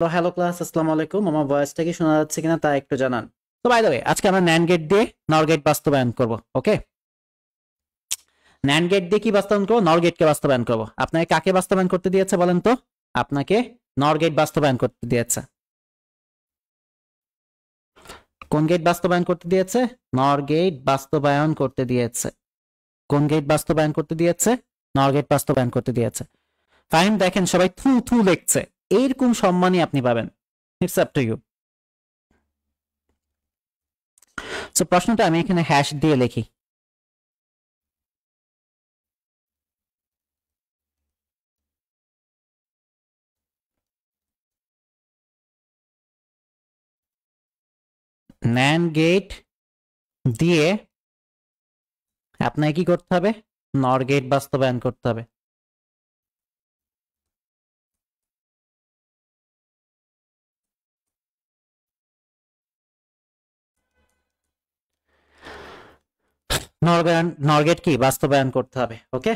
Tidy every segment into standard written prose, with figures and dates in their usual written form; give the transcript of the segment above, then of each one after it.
তো hello class, আসসালামু আলাইকুম। আমার ভয়েসটা কি শোনা যাচ্ছে কিনা তা একটু জানান। তো বাই দ্য ওয়ে, আজকে আমরা ন্যান্ড গেট দিয়ে নর গেট বাস্তবায়ন করব। ওকে, ন্যান্ড গেট দিয়ে কি বাস্তবায়ন করবো? নর গেটকে বাস্তবায়ন করব। আপনাকে কাকে বাস্তবায়ন করতে দিয়েছে বলেন তো? আপনাকে নর গেট বাস্তবায়ন করতে দিয়েছে। কোন গেট বাস্তবায়ন করতে দিয়েছে? নর গেট বাস্তবায়ন করতে দিয়েছে। কোন গেট বাস্তবায়ন করতে দিয়েছে? নর গেট বাস্তবায়ন করতে দিয়েছে। ফাইন, দেখেন সবাই থু থু লিখছে। এইরকম সম্মানই আপনি পাবেন। It's up to you. So প্রশ্নটা আমি এখানে হ্যাশ দিয়ে লিখি। ন্যান্ড গেট দিয়ে আপনাকে কি করতে হবে? নর গেট বাস্তবায়ন করতে হবে। নর গেট কি বাস্তবায়ন করতে হবে। ওকে,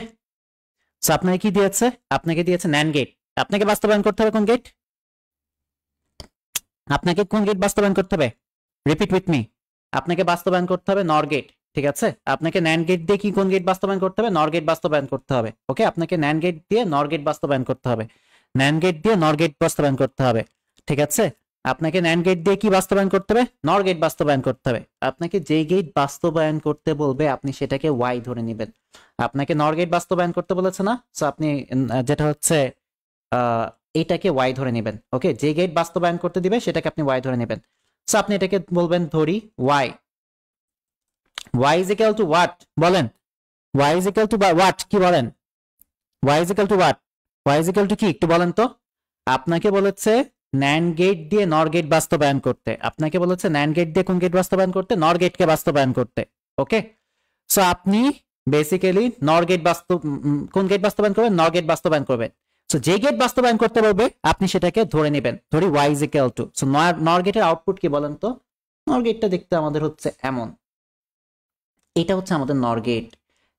সো আপনাকে কি দিয়েছে? আপনাকে দিয়েছে ন্যান্ড গেট। আপনাকে বাস্তবায়ন করতে হবে কোন গেট? আপনাকে কোন গেট বাস্তবায়ন করতে হবে? Repeat with me. আপনাকে বাস্তবায়ন করতে হবে নর গেট। ঠিক আছে, আপনাকে ন্যান্ড গেট দিয়ে কি কোন গেট বাস্তবায়ন করতে হবে? নর গেট বাস্তবায়ন করতে হবে। ওকে, আপনাকে ন্যান্ড গেট দিয়ে নর গেট বাস্তবায়ন করতে হবে। ন্যান্ড গেট দিয়ে নর গেট বাস্তবায়ন করতে হবে। ঠিক আছে, আপনাকে ন্যান্ড গেট দিয়ে কি বাস্তবায়ন করতে হবে? নর গেট বাস্তবায়ন করতে হবে। আপনাকে যে গেট বাস্তবায়ন করতে বলবে আপনি সেটাকে ওয়াই ধরে নেবেন। আপনাকে নর গেট বাস্তবায়ন করতে বলেছে না, সো আপনি যেটা হচ্ছে আহ এটাকে ওয়াই ধরে নেবেন। ওকে, যে গেট বাস্তবায়ন করতে দিবে সেটাকে আপনি ওয়াই ধরে নেবেন। সো আপনি এটাকে বলবেন ধরি Y. Y is equal to what বলেন? Y is equal to what কি বলেন? Y is equal to what? Y is equal to কি একটু বলেন তো? আপনাকে বলেছে ন্যান্ড গেট দিয়ে নর গেট বাস্তবায়ন করতে। আপনাকে বলেছে ন্যান্ড গেট দিয়ে কোন গেট বাস্তবায়ন করতে? নর গেটকে বাস্তবায়ন করতে। ওকে, সো আপনি বেসিক্যালি নর গেট কোন গেট বাস্তবায়ন করবেন? নর গেট বাস্তবায়ন করবেন। সো যে গেট বাস্তবায়ন করতে বলবে আপনি সেটাকে ধরে নেবেন। ধরি Y is equal to, so NOR গেটের আউটপুট কি বলেন তো? নর গেটটা দেখতে আমাদের হচ্ছে এমন। এটা হচ্ছে আমাদের নর গেট,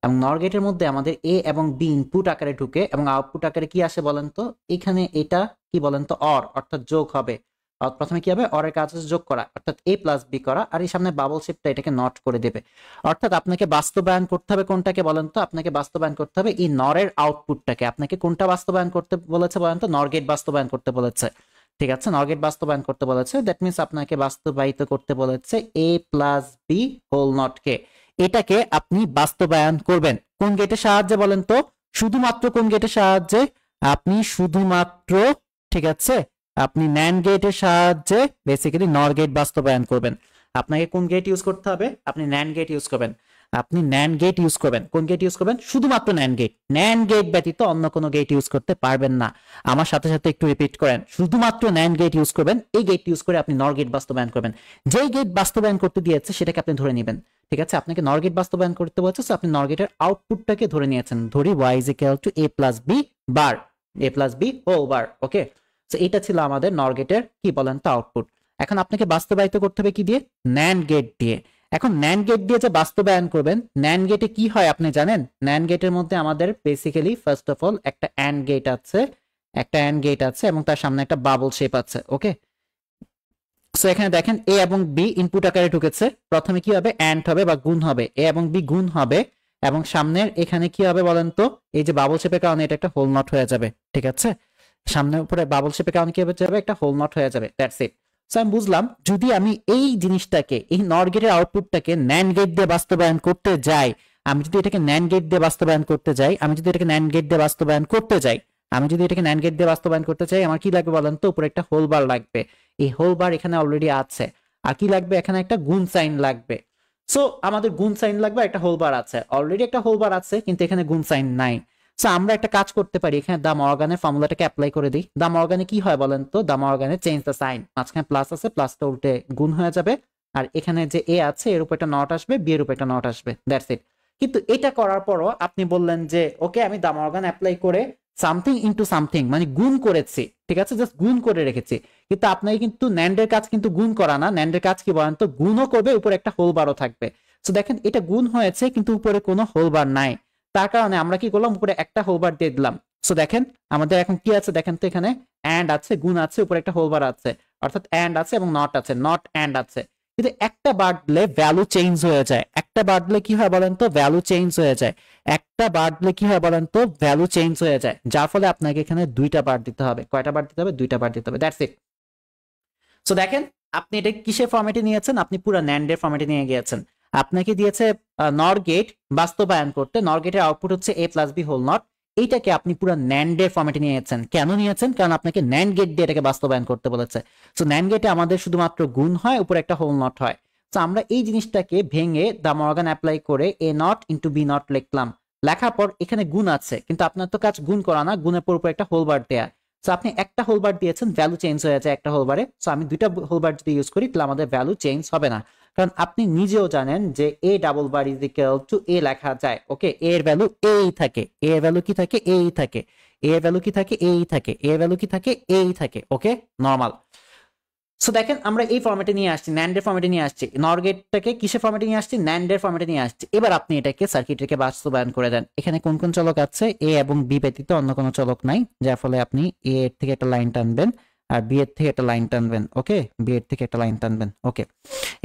এবং নর গেটের মধ্যে আমাদের এ এবং বি ইনপুট আকারে ঢুকে এবং আউটপুট আকারে কি আসে বলেন তো? এখানে এটা কি বলেন তো? অর, অর্থাৎ যোগ হবে। প্রথমে কি হবে? অর এর কাজ হচ্ছে যোগ করা, অর্থাৎ এ প্লাস বি করা, আর এই সামনে বাবল শেপটা এটাকে নট করে দেবে। অর্থাৎ আপনাকে বাস্তবায়ন করতে হবে কোনটাকে বলেন তো? আপনাকে বাস্তবায়ন করতে হবে এই নরের আউটপুটটাকে। আপনাকে কোনটা বাস্তবায়ন করতে বলেছে বলেন তো? নর গেট বাস্তবায়ন করতে বলেছে। ঠিক আছে, নর গেট বাস্তবায়ন করতে বলেছে, দ্যাট মিনস আপনাকে বাস্তবায়িত করতে বলেছে এ প্লাস বি হোল নট কে। এটাকে আপনি বাস্তবায়ন করবেন কোন গেটের সাহায্যে বলেন তো? শুধুমাত্র কোন গেটের সাহায্যে? আপনি শুধুমাত্র, ঠিক আছে, আপনি ন্যান্ড গেটের সাহায্যে বেসিক্যালি নর গেট বাস্তবায়ন করবেন। আপনাকে কোন গেট ইউজ করতে হবে? আপনি ন্যান্ড গেট ইউজ করবেন। আপনি ন্যান্ড গেট ইউজ করবেন। কোন গেট ইউজ করবেন? শুধুমাত্র ন্যান্ড গেট। ন্যান্ড গেট ব্যতীত অন্য কোনো গেট ইউজ করতে পারবেন না। আমার সাথে সাথে একটু রিপিট করেন, শুধুমাত্র ন্যান্ড গেট ইউজ করবেন। এই গেট ইউজ করে আপনি নর গেট বাস্তবায়ন করবেন। যেই গেট বাস্তবায়ন করতে দিয়েছে সেটাকে আপনি ধরে নেবেন। ঠিক আছে, আপনাকে নর গেট বাস্তবায়ন করতে বলছে, আপনি নর গেটের আউটপুটটাকে ধরে নিয়েছেন। ধরি Y is equal to A plus B bar, A plus B whole bar. Okay, তো এটা ছিল আমাদের নর গেটের কি বলেন তো আউটপুট। এখন আপনাকে বাস্তবায়িত করতে হবে কি দিয়ে? ন্যান্ড গেট দিয়ে। এখন ন্যান্ড গেট দিয়ে যে বাস্তবায়ন করবেন, ন্যান্ড গেটে কি হয় আপনি জানেন? ন্যান্ড গেটের মধ্যে আমাদের বেসিক্যালি ফার্স্ট অফ অল একটা অ্যান্ড গেট আছে, একটা অ্যান্ড গেট আছে এবং তার সামনে একটা বাবল শেপ আছে। ওকে, সো এখানে দেখেন এ এবং বি ইনপুট আকারে ঢুকেছে। প্রথমে কি হবে? অ্যান্ড হবে বা গুণ হবে। এ এবং বি গুণ হবে এবং সামনের এখানে কি হবে বলেন তো? এই যে বাবল শেপের কারণে এটা একটা হোল নট হয়ে যাবে। ঠিক আছে, সামনে উপরে বাবল শেপের কারণে কি হবে যাবে? একটা হোল নট হয়ে যাবে। That's it. সো আমি বুঝলাম, যদি আমি এই জিনিসটাকে, এই নর গেটের আউটপুটটাকে ন্যান্ড গেট দিয়ে বাস্তবায়ন করতে যাই, আমি যদি এটাকে ন্যান্ড গেট দিয়ে বাস্তবায়ন করতে যাই, আমি যদি এটাকে ন্যান্ড গেট দিয়ে বাস্তবায়ন করতে যাই, আমি যদি এটাকে ন্যান্ড গেট দিয়ে বাস্তবায়ন করতে চাই, আমার কি লাগবে বলেন তো? উপরে একটা হোল বার লাগবে। এই হোল বার এখানে অলরেডি আছে। আর কি লাগবে? এখানে একটা গুণ সাইন লাগবে। সো আমাদের গুণ সাইন লাগবে, একটা হোল বার আছে, অলরেডি একটা হোল বার আছে, কিন্তু এখানে গুণ সাইন নাই। সো আমরা একটা কাজ করতে পারি, এখানে দা মর্গানের ফর্মুলাটাকে অ্যাপ্লাই করে দিই। দা মর্গানে কি হয় বলেন তো? দা মর্গানে চেঞ্জ দ্য সাইন, মাঝখানে প্লাস আছে, প্লাসটা উল্টে গুণ হয়ে যাবে। আর এখানে যে এ আছে এর উপর একটা নট আসবে, বি এর উপর একটা নট আসবে। That's it. কিন্তু এটা করার পরও আপনি বললেন যে ওকে আমি দা মর্গান অ্যাপ্লাই করে সামথিং ইনটু সামথিং মানে গুণ করেছি। ঠিক আছে, জাস্ট গুণ করে রেখেছি। কিন্তু আপনাকে কিন্তু ন্যান্ডের কাজ কিন্তু গুণ করা না। ন্যান্ডের কাজ কি বলেন তো? গুণও করবে, উপরে একটা হোল বারও থাকবে। সো দেখেন এটা গুণ হয়েছে কিন্তু উপরে কোনো হোল বার নাই। তার কারণে আমরা কি করলাম? উপরে একটা হোল বার দিয়ে দিলাম। সো দেখেন আমাদের এখন কি আছে দেখেন তো, এখানে অ্যান্ড আছে, গুণ আছে, উপরে একটা হোল বার আছে, অর্থাৎ অ্যান্ড আছে এবং নট আছে, নট অ্যান্ড আছে। কিন্তু একটা বাড়লে ভ্যালু চেঞ্জ হয়ে যায়, একটা বাড়লে কি হয় বলেন তো, ভ্যালু চেঞ্জ হয়ে যায়, একটা বাড়লে কি হয় বলেন তো, ভ্যালু চেঞ্জ হয়ে যায়, যার ফলে আপনাকে এখানে দুইটা বার দিতে হবে। কয়টা বার দিতে হবে? দুইটা বার দিতে হবে, দ্যাটস ইট। সো দেখেন আপনি এটা কিসের ফরম্যাটে নিয়েছেন, আপনি পুরো ন্যান্ডের ফরম্যাটে নিয়ে গিয়েছেন। আপনাকে দিয়েছে নর গেট বাস্তবায়ন করতে, নর গেটের আউটপুট হচ্ছে a plus B whole not, এইটাকে আপনি পুরো ন্যান্ডের ফরম্যাটে নিয়েছেন। কেন নিয়েছেন? কারণ আপনাকে ন্যান্ড গেট দিয়ে এটাকে বাস্তবায়ন করতে বলেছে। সো ন্যান্ড গেটে আমাদের শুধুমাত্র গুণ হয়, উপরে একটা হোল নট হয়। তো আমরা এই জিনিসটাকে ভেঙে দা মর্গান অ্যাপ্লাই করে a not into B not লিখলাম। লেখার পর এখানে গুণ আছে, কিন্তু আপনার তো কাজ গুণ করা না, গুণের পর উপর একটা হোল বার দেয়া। সো আপনি একটা হোলবার দিয়েছেন, ভ্যালু চেঞ্জ হয়ে যায় একটা হোলবারে। সো আমি দুইটা হোলবার যদি ইউজ করি তাহলে আমাদের ভ্যালু চেঞ্জ হবে না, কারণ আপনি নিজেও জানেন যে A double bar is equal to A লেখা যায়। ওকে, এ এর ভ্যালু এই থাকে, এ এর ভ্যালু কি থাকে? এই থাকে। এ এর ভ্যালু কি থাকে? এই থাকে। এ এর ভ্যালু কি থাকে? এই থাকে। ওকে, নরমাল। সো দেখেন আমরা এই ফরম্যাটে নিয়ে আসছি, ন্যান্ডের ফরম্যাটে নিয়ে আসছি, নর গেটটাকে কিসের ফরম্যাটে নিয়ে আসছি? ন্যান্ডের ফরম্যাটে নিয়ে আসছি। এবার আপনি এটাকে সার্কিটকে বাস্তবায়ন করে দেন। এখানে কোন কোন চলক আছে? এ এবং বি ব্যতীত অন্য কোনো চলক নাই, যার ফলে আপনি এ এর থেকে একটা লাইন টানবেন আর বি এর থেকে একটা লাইন টানবেন। ওকে, বি এর থেকে একটা লাইন টানবেন। ওকে,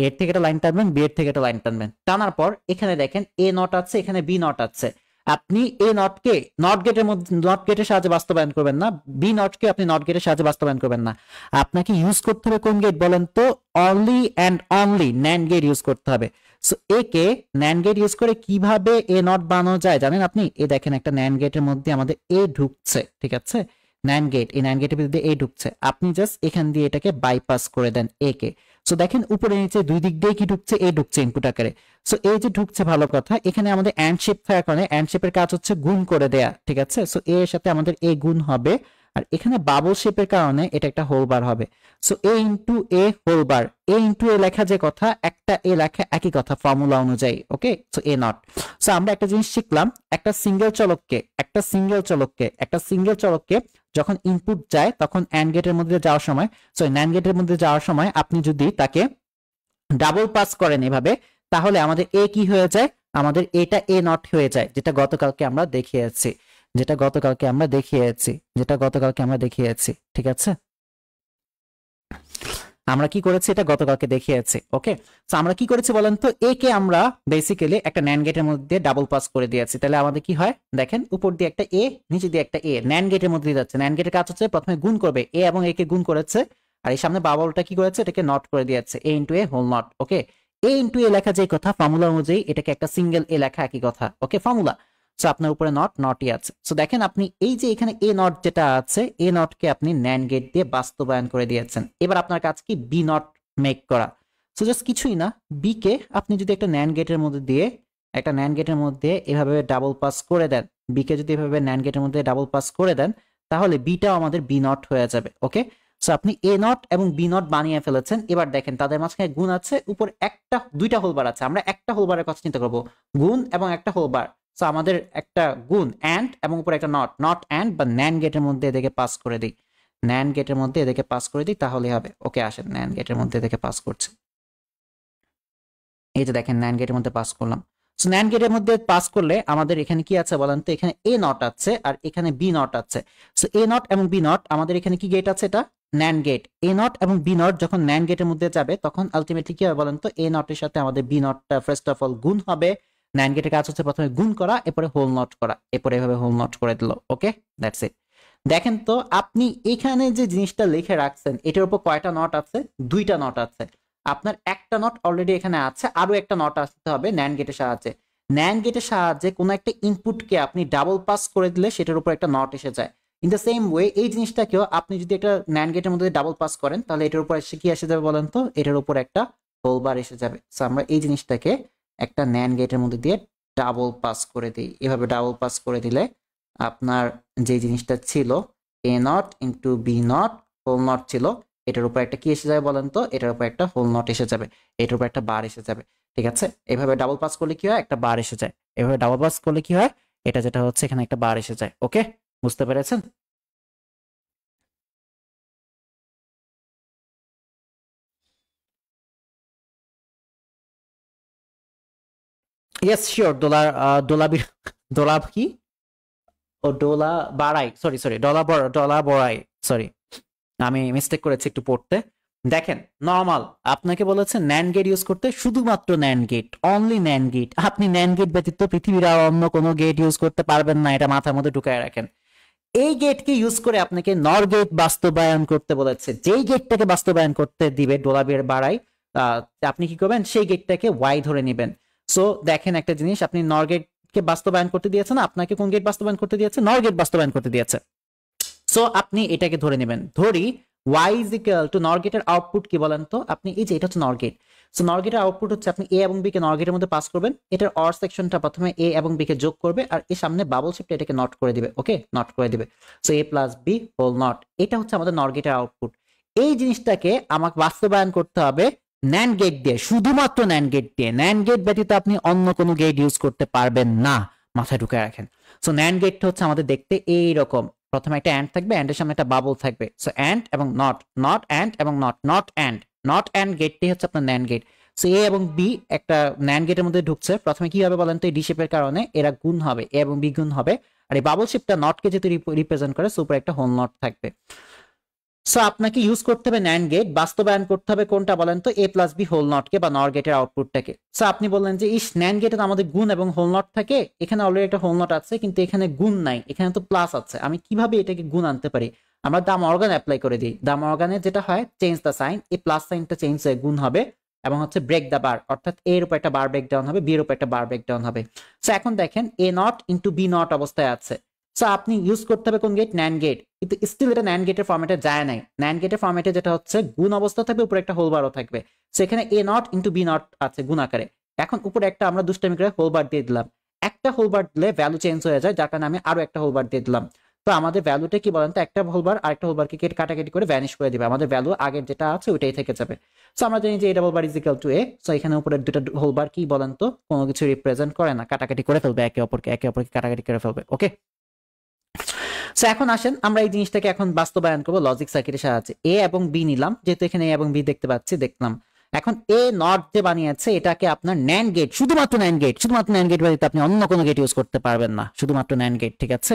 এর থেকে একটা লাইন টানবেন, বি এর থেকে একটা লাইন টানবেন। টানার পর এখানে দেখেন এ নট আছে, এখানে বি নট আছে। আপনি এ নটকে নট গেটের মধ্যে, নট গেটের সাহায্যে বাস্তবায়ন করবেন না, বি নটকে আপনি নট গেটের সাহায্যে বাস্তবায়ন করবেন না। আপনাকে ইউজ করতে হবে কোন গেট বলেন তো? Only and only NAND gate use করতে হবে। সো একে ন্যান্ড গেট ইউজ করে কিভাবে এ নট বানানো যায় জানেন আপনি? এ দেখেন একটা ন্যান্ড গেটের মধ্যে আমাদের এ ঢুকছে, ঠিক আছে? ন্যান্ড গেট, এই ন্যান্ড গেটের মধ্যে এ ঢুকছে, আপনি জাস্ট এখান দিয়ে এটাকে বাইপাস করে দেন এ কে। সো দেখেন উপরে নিচে দুই দিক দিয়ে কি ঢুকছে? এ ঢুকছে ইনপুট আকারে। সো এই যে ঢুকছে, ভালো কথা। এখানে আমাদের অ্যান্ড শেপ থাকার কারণে অ্যান্ড শেপের কাজ হচ্ছে গুণ করে দেয়া, ঠিক আছে? সো এ এর সাথে আমাদের এ গুণ হবে, আর এখানে বাবল শেপের কারণে এটা একটা হোল বার হবে। So A into A whole bar, A into A লেখা যে কথা, একটা এ লেখা একই কথা ফর্মুলা অনুযায়ী। ওকে, সো এ নট। সো আমরা একটা জিনিস শিখলাম, একটা সিঙ্গেল চলককে, একটা সিঙ্গেল চলককে যখন ইনপুট যায় তখন অ্যান্ড গেটের মধ্যে যাওয়ার সময়, সো ন্যান্ড গেটের মধ্যে যাওয়ার সময় আপনি যদি তাকে ডাবল পাস করেন এভাবে, তাহলে আমাদের এ কি হয়ে যায়? আমাদের এটা এ নট হয়ে যায়, যেটা গতকালকে আমরা দেখিয়েছি, ঠিক আছে? আমরা কি করেছি? এটা গতকালকে দেখিয়েছি। ওকে, সো আমরা কি করেছি বলেন তো? এ কে আমরা বেসিক্যালি একটা ন্যান্ড গেটের মধ্যে ডাবল পাস করে দিয়েছি। তাহলে আমাদের কি হয় দেখেন, উপর দিয়ে একটা এ, নিচে দিয়ে একটা এ, ন্যান্ড গেটের মধ্যে যাচ্ছে। ন্যান্ড গেটের কাজ হচ্ছে প্রথমে গুণ করবে, এ এবং এ কে গুণ করেছে, আর এই সামনে বাবলটা কি করেছে? এটাকে নট করে দিয়েছে, A into A whole not. Okay, A into A লেখা যে কথা ফর্মুলা অনুযায়ী এটাকে একটা সিঙ্গেল এ লেখা একই কথা। ওকে, ফর্মুলা। সো আপনার উপরে নটই আছে। সো দেখেন আপনি এই যে এখানে এ নট যেটা আছে, এ নটকে আপনি ন্যান্ড গেট দিয়ে বাস্তবায়ন করে দিয়েছেন। এবার আপনার কাজ কি? বি নট মেক করা। সো জাস্ট কিছুই না, বি কে আপনি যদি একটা ন্যান্ড গেটের মধ্যে দিয়ে, একটা ন্যান্ড গেটের মধ্যে এভাবে ডাবল পাস করে দেন, বি কে যদি এভাবে ন্যান্ড গেটের মধ্যে ডাবল পাস করে দেন, তাহলে বিটাও আমাদের বি নট হয়ে যাবে। ওকে, সো আপনি এ নট এবং বি নট বানিয়ে ফেলেছেন। এবার দেখেন তাদের মাঝখানে গুণ আছে, উপর একটা দুইটা হোলবার আছে। আমরা একটা হোলবারের কথা চিন্তা করবো, গুণ এবং একটা হোলবার। সো আমাদের একটা গুণ অ্যান্ড এবং উপরে একটা নট, নট অ্যান্ড বা ন্যান্ড গেটের মধ্যে এদেরকে পাস করে দিই, ন্যান্ড গেটের মধ্যে এদেরকে পাস করে দিই, তাহলে হবে। ওকে, আসেন ন্যান্ড গেটের মধ্যে এদেরকে পাস করছে, এই যে দেখেন ন্যান্ড গেটের মধ্যে পাস করলাম। সো ন্যান্ড গেটের মধ্যে পাস করলে আমাদের এখানে কি আছে বলেন তো? এখানে এ নট আছে আর এখানে বি নট আছে। সো এ নট এবং বি নট, আমাদের এখানে কি গেট আছে? এটা ন্যান্ড গেট। এ নট এবং বি নট যখন ন্যান্ড গেটের মধ্যে যাবে তখন আলটিমেটলি কি হবে বলেন তো? এ নটের সাথে আমাদের বি নটটা ফার্স্ট অফ অল গুণ হবে। ন্যান্ড গেটের কাজ হচ্ছে প্রথমে গুণ করা, এরপরে হোল নট করা, এরপরে এভাবে হোল নট করে দিল। ওকে, দ্যাটস ইট। দেখেন তো আপনি এখানে যে জিনিসটা লিখে রাখছেন এটার উপর কয়টা নট আছে? দুইটা নট আছে। আপনার একটা নট অলরেডি এখানে আছে, আরো একটা নট আসতে হবে ন্যান্ড গেটের সাহায্যে। ন্যান্ড গেটের সাহায্যে কোনো একটা ইনপুটকে আপনি ডাবল পাস করে দিলে সেটার উপর একটা নট এসে যায়। ইন দ্য সেম ওয়ে এই জিনিসটাকেও আপনি যদি একটা ন্যান্ড গেটের মধ্যে ডাবল পাস করেন তাহলে এটার উপর এসে কি এসে যাবে বলেন তো? এটার উপর একটা হোল বার এসে যাবে। সো আমরা এই জিনিসটাকে একটা ন্যান্ড গেটের মধ্যে দিয়ে ডাবল পাস করে দিই। এভাবে ডাবল পাস করে দিলে আপনার যে জিনিসটা ছিল A not into B not whole not ছিল, এটার উপর একটা কি এসে যাবে বলেন তো? এটার উপর একটা হোল নট এসে যাবে, এটার উপর একটা বার এসে যাবে। ঠিক আছে, এভাবে ডাবল পাস করলে কি হয়? একটা বার এসে যায়। এভাবে ডাবল পাস করলে কি হয়? এটা যেটা হচ্ছে এখানে একটা বার এসে যায়। ওকে, বুঝতে পেরেছেন? Yes sure. দোলার দোলাবি দোলাব কি? ও ডোলা বাড়াই, সরি ডলা বড়াই, সরি আমি মিস্টেক করেছি একটু পড়তে। দেখেন নর্মাল আপনাকে বলেছে ন্যান্ড গেট ইউজ করতে, শুধুমাত্র NAND gate, only NAND gate. আপনি ন্যান্ড গেট ব্যতীত পৃথিবীর আর অন্য কোনো গেট ইউজ করতে পারবেন না, এটা মাথার মধ্যে ঢুকায় রাখেন। এই গেটকে ইউজ করে আপনাকে নর গেট বাস্তবায়ন করতে বলেছে। যেই গেটটাকে বাস্তবায়ন করতে দিবে ডোলাবের বাড়াই, আপনি কি করবেন, সেই গেটটাকে ওয়াই ধরে নেবেন। সো দেখেন একটা জিনিস, আপনি নর গেটকে বাস্তবায়ন করতে দিয়েছে না, আপনাকে কোন গেট বাস্তবায়ন করতে দিয়েছে, নর গেট বাস্তবায়ন করতে দিয়েছে। সো আপনি এটাকে ধরে নেবেন, ধরি y is equal to নর গেটের আউটপুট কি বলেন তো, আপনি এই যে এটা হচ্ছে নর গেট। সো নর গেটের আউটপুট হচ্ছে আপনি এ এবং বি কে নর গেটের মধ্যে পাস করবেন, এটার অর সেকশনটা প্রথমে এ এবং বি কে যোগ করবে, আর এর সামনে বাবল শেপটা এটাকে নট করে দিবে, ওকে নট করে দিবে। So A plus B whole not, এটা হচ্ছে আমাদের নর গেটের আউটপুট। এই জিনিসটাকে আমাকে বাস্তবায়ন করতে হবে ন্যান্ড গেট দিয়ে, শুধুমাত্র ন্যান্ড গেট দিয়ে। ন্যান্ড গেট ব্যতীত আপনি অন্য কোনো গেট ইউজ করতে পারবেন না, মাথায় ঢুকে রাখেন। সো ন্যান্ড গেটটা হচ্ছে আমাদের দেখতে এইরকম, প্রথমে একটা অ্যান্ড থাকবে, অ্যান্ডের সামনে একটা বাবল থাকবে। সো অ্যান্ড এবং নট, নট অ্যান্ড এবং not, not and, not and গেটটি হচ্ছে আপনার ন্যান্ড গেট। সো এ এবং বি একটা ন্যান্ড গেটের মধ্যে ঢুকছে, প্রথমে কি হবে বলেন তো, এই ডি শেপের কারণে এরা গুণ হবে, এ এবং বি গুণ হবে, আর এই বাবল শেপটা নটকে যেহেতু রিপ্রেজেন্ট করে, সো উপরে একটা হোল নট থাকবে। সো আপনাকে ইউজ করতে হবে ন্যান্ড গেট, বাস্তবায়ন করতে হবে কোনটা বলেন তো, এ প্লাস বি হোল নটকে বা নর গেটের আউটপুটটাকে। সো আপনি বললেন যে ইস ন্যান্ড গেটে আমাদের গুণ এবং হোল নট থাকে, এখানে অলরেডি একটা হোল নট আছে কিন্তু এখানে গুণ নাই, এখানে তো প্লাস আছে, আমি কিভাবে এটাকে গুণ আনতে পারি? আমরা দাম অর্গান অ্যাপ্লাই করে দিই, দাম অর্গানে যেটা হয় চেঞ্জ দ্য সাইন, এই প্লাস সাইনটা চেঞ্জ হয়ে গুণ হবে, এবং হচ্ছে ব্রেক দ্য বার, অর্থাৎ এ এর উপর একটা বার ব্রেক ডাউন হবে, বি এর উপর একটা বার ব্রেক ডাউন হবে। সো এখন দেখেন এ নট ইন্টু বি নট অবস্থায় আছে। সো আপনি ইউজ করতে হবে কোন গেট, ন্যান্ড গেট, কিন্তু স্টিল এটা ন্যান্ড গেটের ফরম্যাটে যায় নাই। ন্যান্ড গেটের ফরম্যাটে যেটা হচ্ছে গুণ অবস্থা থাকবে, উপরে একটা হোল বারও থাকবে। সো এখানে A not into B not আছে গুণ আকারে, এখন উপরে একটা আমরা দুষ্টামি করে হোল বার দিয়ে দিলাম, একটা হোল বার দিলে ভ্যালু চেঞ্জ হয়ে যায়, যার কারণে আমি আরো একটা হোল বার দিয়ে দিলাম। তো আমাদের ভ্যালুটা কি বলেন তো, একটা হোল বার আরেকটা হোল বারকে কাটাকাটি করে ভ্যানিশ করে দিবে, আমাদের ভ্যালু আগের যেটা আছে ওইটাই থেকে যাবে। সো আমরা জানি যে A double bar is equal to A. So এখানে উপরের দুটো হোল বার কি বলেন তো, কোনো কিছু রিপ্রেজেন্ট করে না, কাটাকাটি করে ফেলবে একে অপরকে কাটাকাটি করে ফেলবে, ওকে। সো এখন আসেন আমরা এই জিনিসটাকে এখন বাস্তবায়ন করবো লজিক সার্কিটের সাহায্যে। এ এবং বি নিলাম, যেহেতু এখানে এ এবং বি দেখতে পাচ্ছি, দেখলাম। এখন এ নট যে বানিয়েছে এটাকে আপনার ন্যান্ড গেট, শুধুমাত্র ন্যান্ড গেট, শুধুমাত্র ন্যান্ড গেট ব্যতীত আপনি অন্য কোনো গেট ইউজ করতে পারবেন না, শুধুমাত্র ন্যান্ড গেট, ঠিক আছে?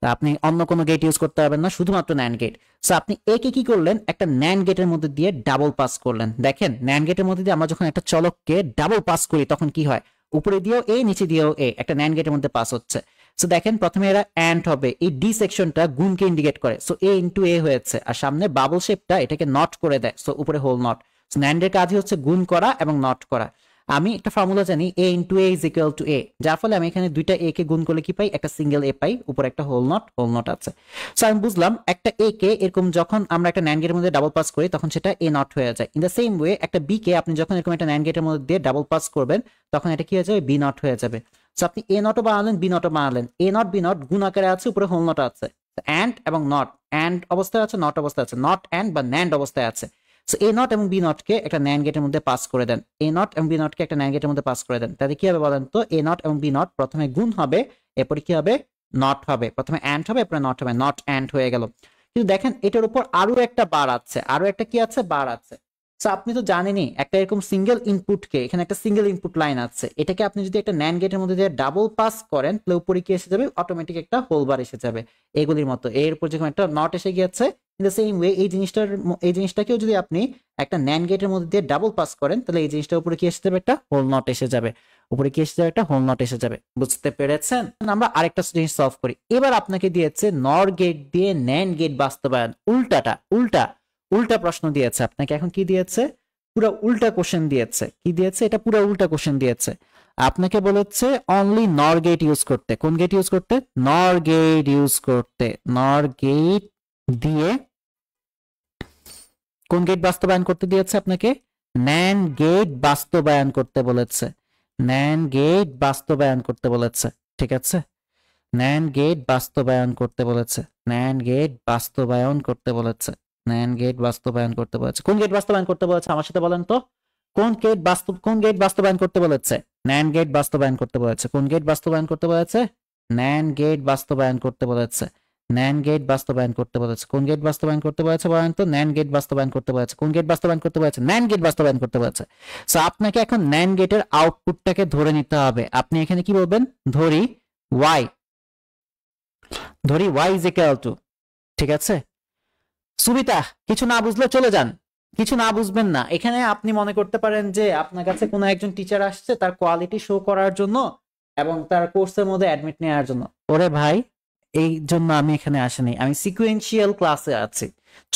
আপনি অন্য কোনো গেট ইউজ করতে পারবেন না, শুধুমাত্র ন্যান্ড গেট। সো আপনি এ কে কি করলেন, একটা ন্যান্ড গেটের মধ্যে দিয়ে ডাবল পাস করলেন। দেখেন ন্যান্ড গেটের মধ্যে দিয়ে আমরা যখন একটা চলককে ডাবল পাস করি তখন কি হয়, উপরে দিয়েও এ নিচে দিয়েও এ, একটা ন্যান্ড গেটের মধ্যে পাস হচ্ছে। সো দেখেন প্রথমে এরা অ্যান্ড হবে, এই ডি সেকশনটা গুণকে ইন্ডিকেট করে, সো এ ইন্টু এ হয়েছে, আর সামনে বাবল শেপটা এটাকে নট করে দেয়, সো উপরে হোল নট। ন্যান্ডের কাজই হচ্ছে গুণ করা এবং নট করা। আমি একটা ফর্মুলা জানি, A into A is equal to A, যার ফলে আমি এখানে দুইটা এ কে গুণ করলে কি পাই, একটা সিঙ্গেল এ পাই, উপরে একটা হোল নট আছে। সো আমি বুঝলাম একটা এ কে এরকম যখন আমরা একটা ন্যান্ড গেটের মধ্যে ডাবল পাস করি তখন সেটা এ নট হয়ে যায়। ইন দ্য সেম ওয়ে একটা বি কে আপনি যখন এরকম একটা ন্যান্ড গেটের মধ্যে দিয়ে ডাবল পাস করবেন তখন এটা কি হয়ে যাবে, বি নট হয়ে যাবে। সো আপনি এ নটও বানালেন, বি নটও বানালেন, এ নট বি নট গুণ আকারে আছে, উপরে হোল নট আছে, অ্যান্ড এবং নট, অ্যান্ড অবস্থায় আছে, নট অবস্থায় আছে, নট অ্যান্ড বা ন্যান্ড অবস্থায় আছে। সো এ নট এবং বি নটকে একটা ন্যান্ড গেটের মধ্যে পাস করে দেন, এ নট এবং বি নটকে একটা ন্যান্ড গেটের মধ্যে পাস করে দেন, তাহলে কি হবে বলেন তো, এ নট এবং বি নট প্রথমে গুণ হবে, এরপরে কি হবে, নট হবে, প্রথমে অ্যান্ড হবে এরপরে নট হবে, নট অ্যান্ড হয়ে গেল। কিন্তু দেখেন এটার উপর আরো একটা বার আছে, আরো একটা কি আছে, বার আছে। সো আপনি তো জানেনই একটা এরকম সিঙ্গেল ইনপুটকে, এখানে একটা সিঙ্গেল ইনপুট লাইন আছে, এটাকে আপনি যদি একটা ন্যান্ড গেটের মধ্যে দিয়ে ডাবল পাস করেন তাহলে উপরে কি এসে যাবে, অটোমেটিক একটা হোল বার এসে যাবে এগুলির মতো, এর উপর যখন একটা নট এসে গিয়েছে। ইন দ্য সেম ওয়ে এই জিনিসটাকেও যদি আপনি একটা ন্যান্ড গেটের মধ্যে দিয়ে ডাবল পাস করেন তাহলে এই জিনিসটার উপরে কি এসে যাবে, একটা হোল নট এসে যাবে, উপরে কি এসে যাবে, একটা হোল নট এসে যাবে। বুঝতে পেরেছেন? আমরা আরেকটা জিনিস সলভ করি। এবার আপনাকে দিয়েছে নর গেট দিয়ে ন্যান্ড গেট বাস্তবায়ন, উল্টা প্রশ্ন দিয়েছে আপনাকে। এখন কি দিয়েছে, পুরো উল্টা কোশ্চেন দিয়েছে। কি দিয়েছে, এটা পুরো উল্টা কোশ্চেন দিয়েছে। আপনাকে বলেছে অনলি নর গেট ইউজ করতে, কোন গেট ইউজ করতে, নর গেট ইউজ করতে, নর গেট দিয়ে কোন গেট বাস্তবায়ন করতে দিয়েছে আপনাকে, ন্যান্ড গেট বাস্তবায়ন করতে বলেছে, ন্যান্ড গেট বাস্তবায়ন করতে বলেছে, ঠিক আছে? ন্যান্ড গেট বাস্তবায়ন করতে বলেছে, ন্যান্ড গেট বাস্তবায়ন করতে বলেছে, ন্যান্ড গেট বাস্তবায়ন করতে বলেছে। কোন গেট বাস্তবায়ন করতে বলেছে আমার সাথে বলেন তো, কোন গেট বাস্তবায়ন করতে বলেছে, ন্যান্ড গেট বাস্তবায়ন করতে বলেছে, কোন গেট বাস্তবায়ন করতে বলেছে, ন্যান্ড গেট বাস্তবায়ন করতে বলেছে, ন্যান্ড গেট বাস্তবায়ন করতে বলেছে, কোন গেট বাস্তবায়ন করতে বলেছে বলেন তো, ন্যান্ড গেট বাস্তবায়ন করতে বলেছে, কোন গেট বাস্তবায়ন করতে বলেছে, ন্যান্ড গেট বাস্তবায়ন করতে বলেছে। সো আপনাকে এখন ন্যান্ড গেটের আউটপুটটাকে ধরে নিতে হবে। আপনি এখানে কি বলবেন, ধরি ওয়াই, ধরি y ইজ ইকুয়াল টু, ঠিক আছে? সুবিতা, কিছু না বুঝলে চলে যান, কিছু না বুঝবেন না। এখানে আপনি মনে করতে পারেন যে আপনার কাছে কোনো একজন টিচার আসছে তার কোয়ালিটি শো করার জন্য এবং তার কোর্সের মধ্যে অ্যাডমিট নেওয়ার জন্য। ওরে ভাই, এই জন্য আমি এখানে আসিনি, আমি সিকুয়েন্সিয়াল ক্লাসে আছি,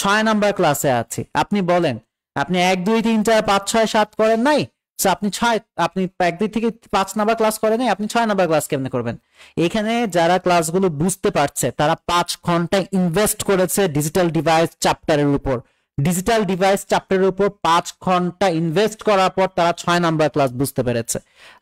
6 নাম্বার ক্লাসে আছি। আপনি বলেন, আপনি 1 2 3 4 5 6 7 করেন নাই, আপনি 1 2 থেকে 5 নাম্বার ক্লাস করেন নাই, আপনি 6 নাম্বার ক্লাস কেমনে করবেন? এখানে যারা ক্লাসগুলো বুঝতে পারছে তারা 5 ঘন্টা ইনভেস্ট করেছে ডিজিটাল ডিভাইস চ্যাপ্টারের উপর। ডিজিটাল ডিভাইস চ্যাপ্টারের উপর 5 ঘন্টা ইনভেস্ট করার পর তারা 6 নাম্বার ক্লাস বুঝতে পেরেছে।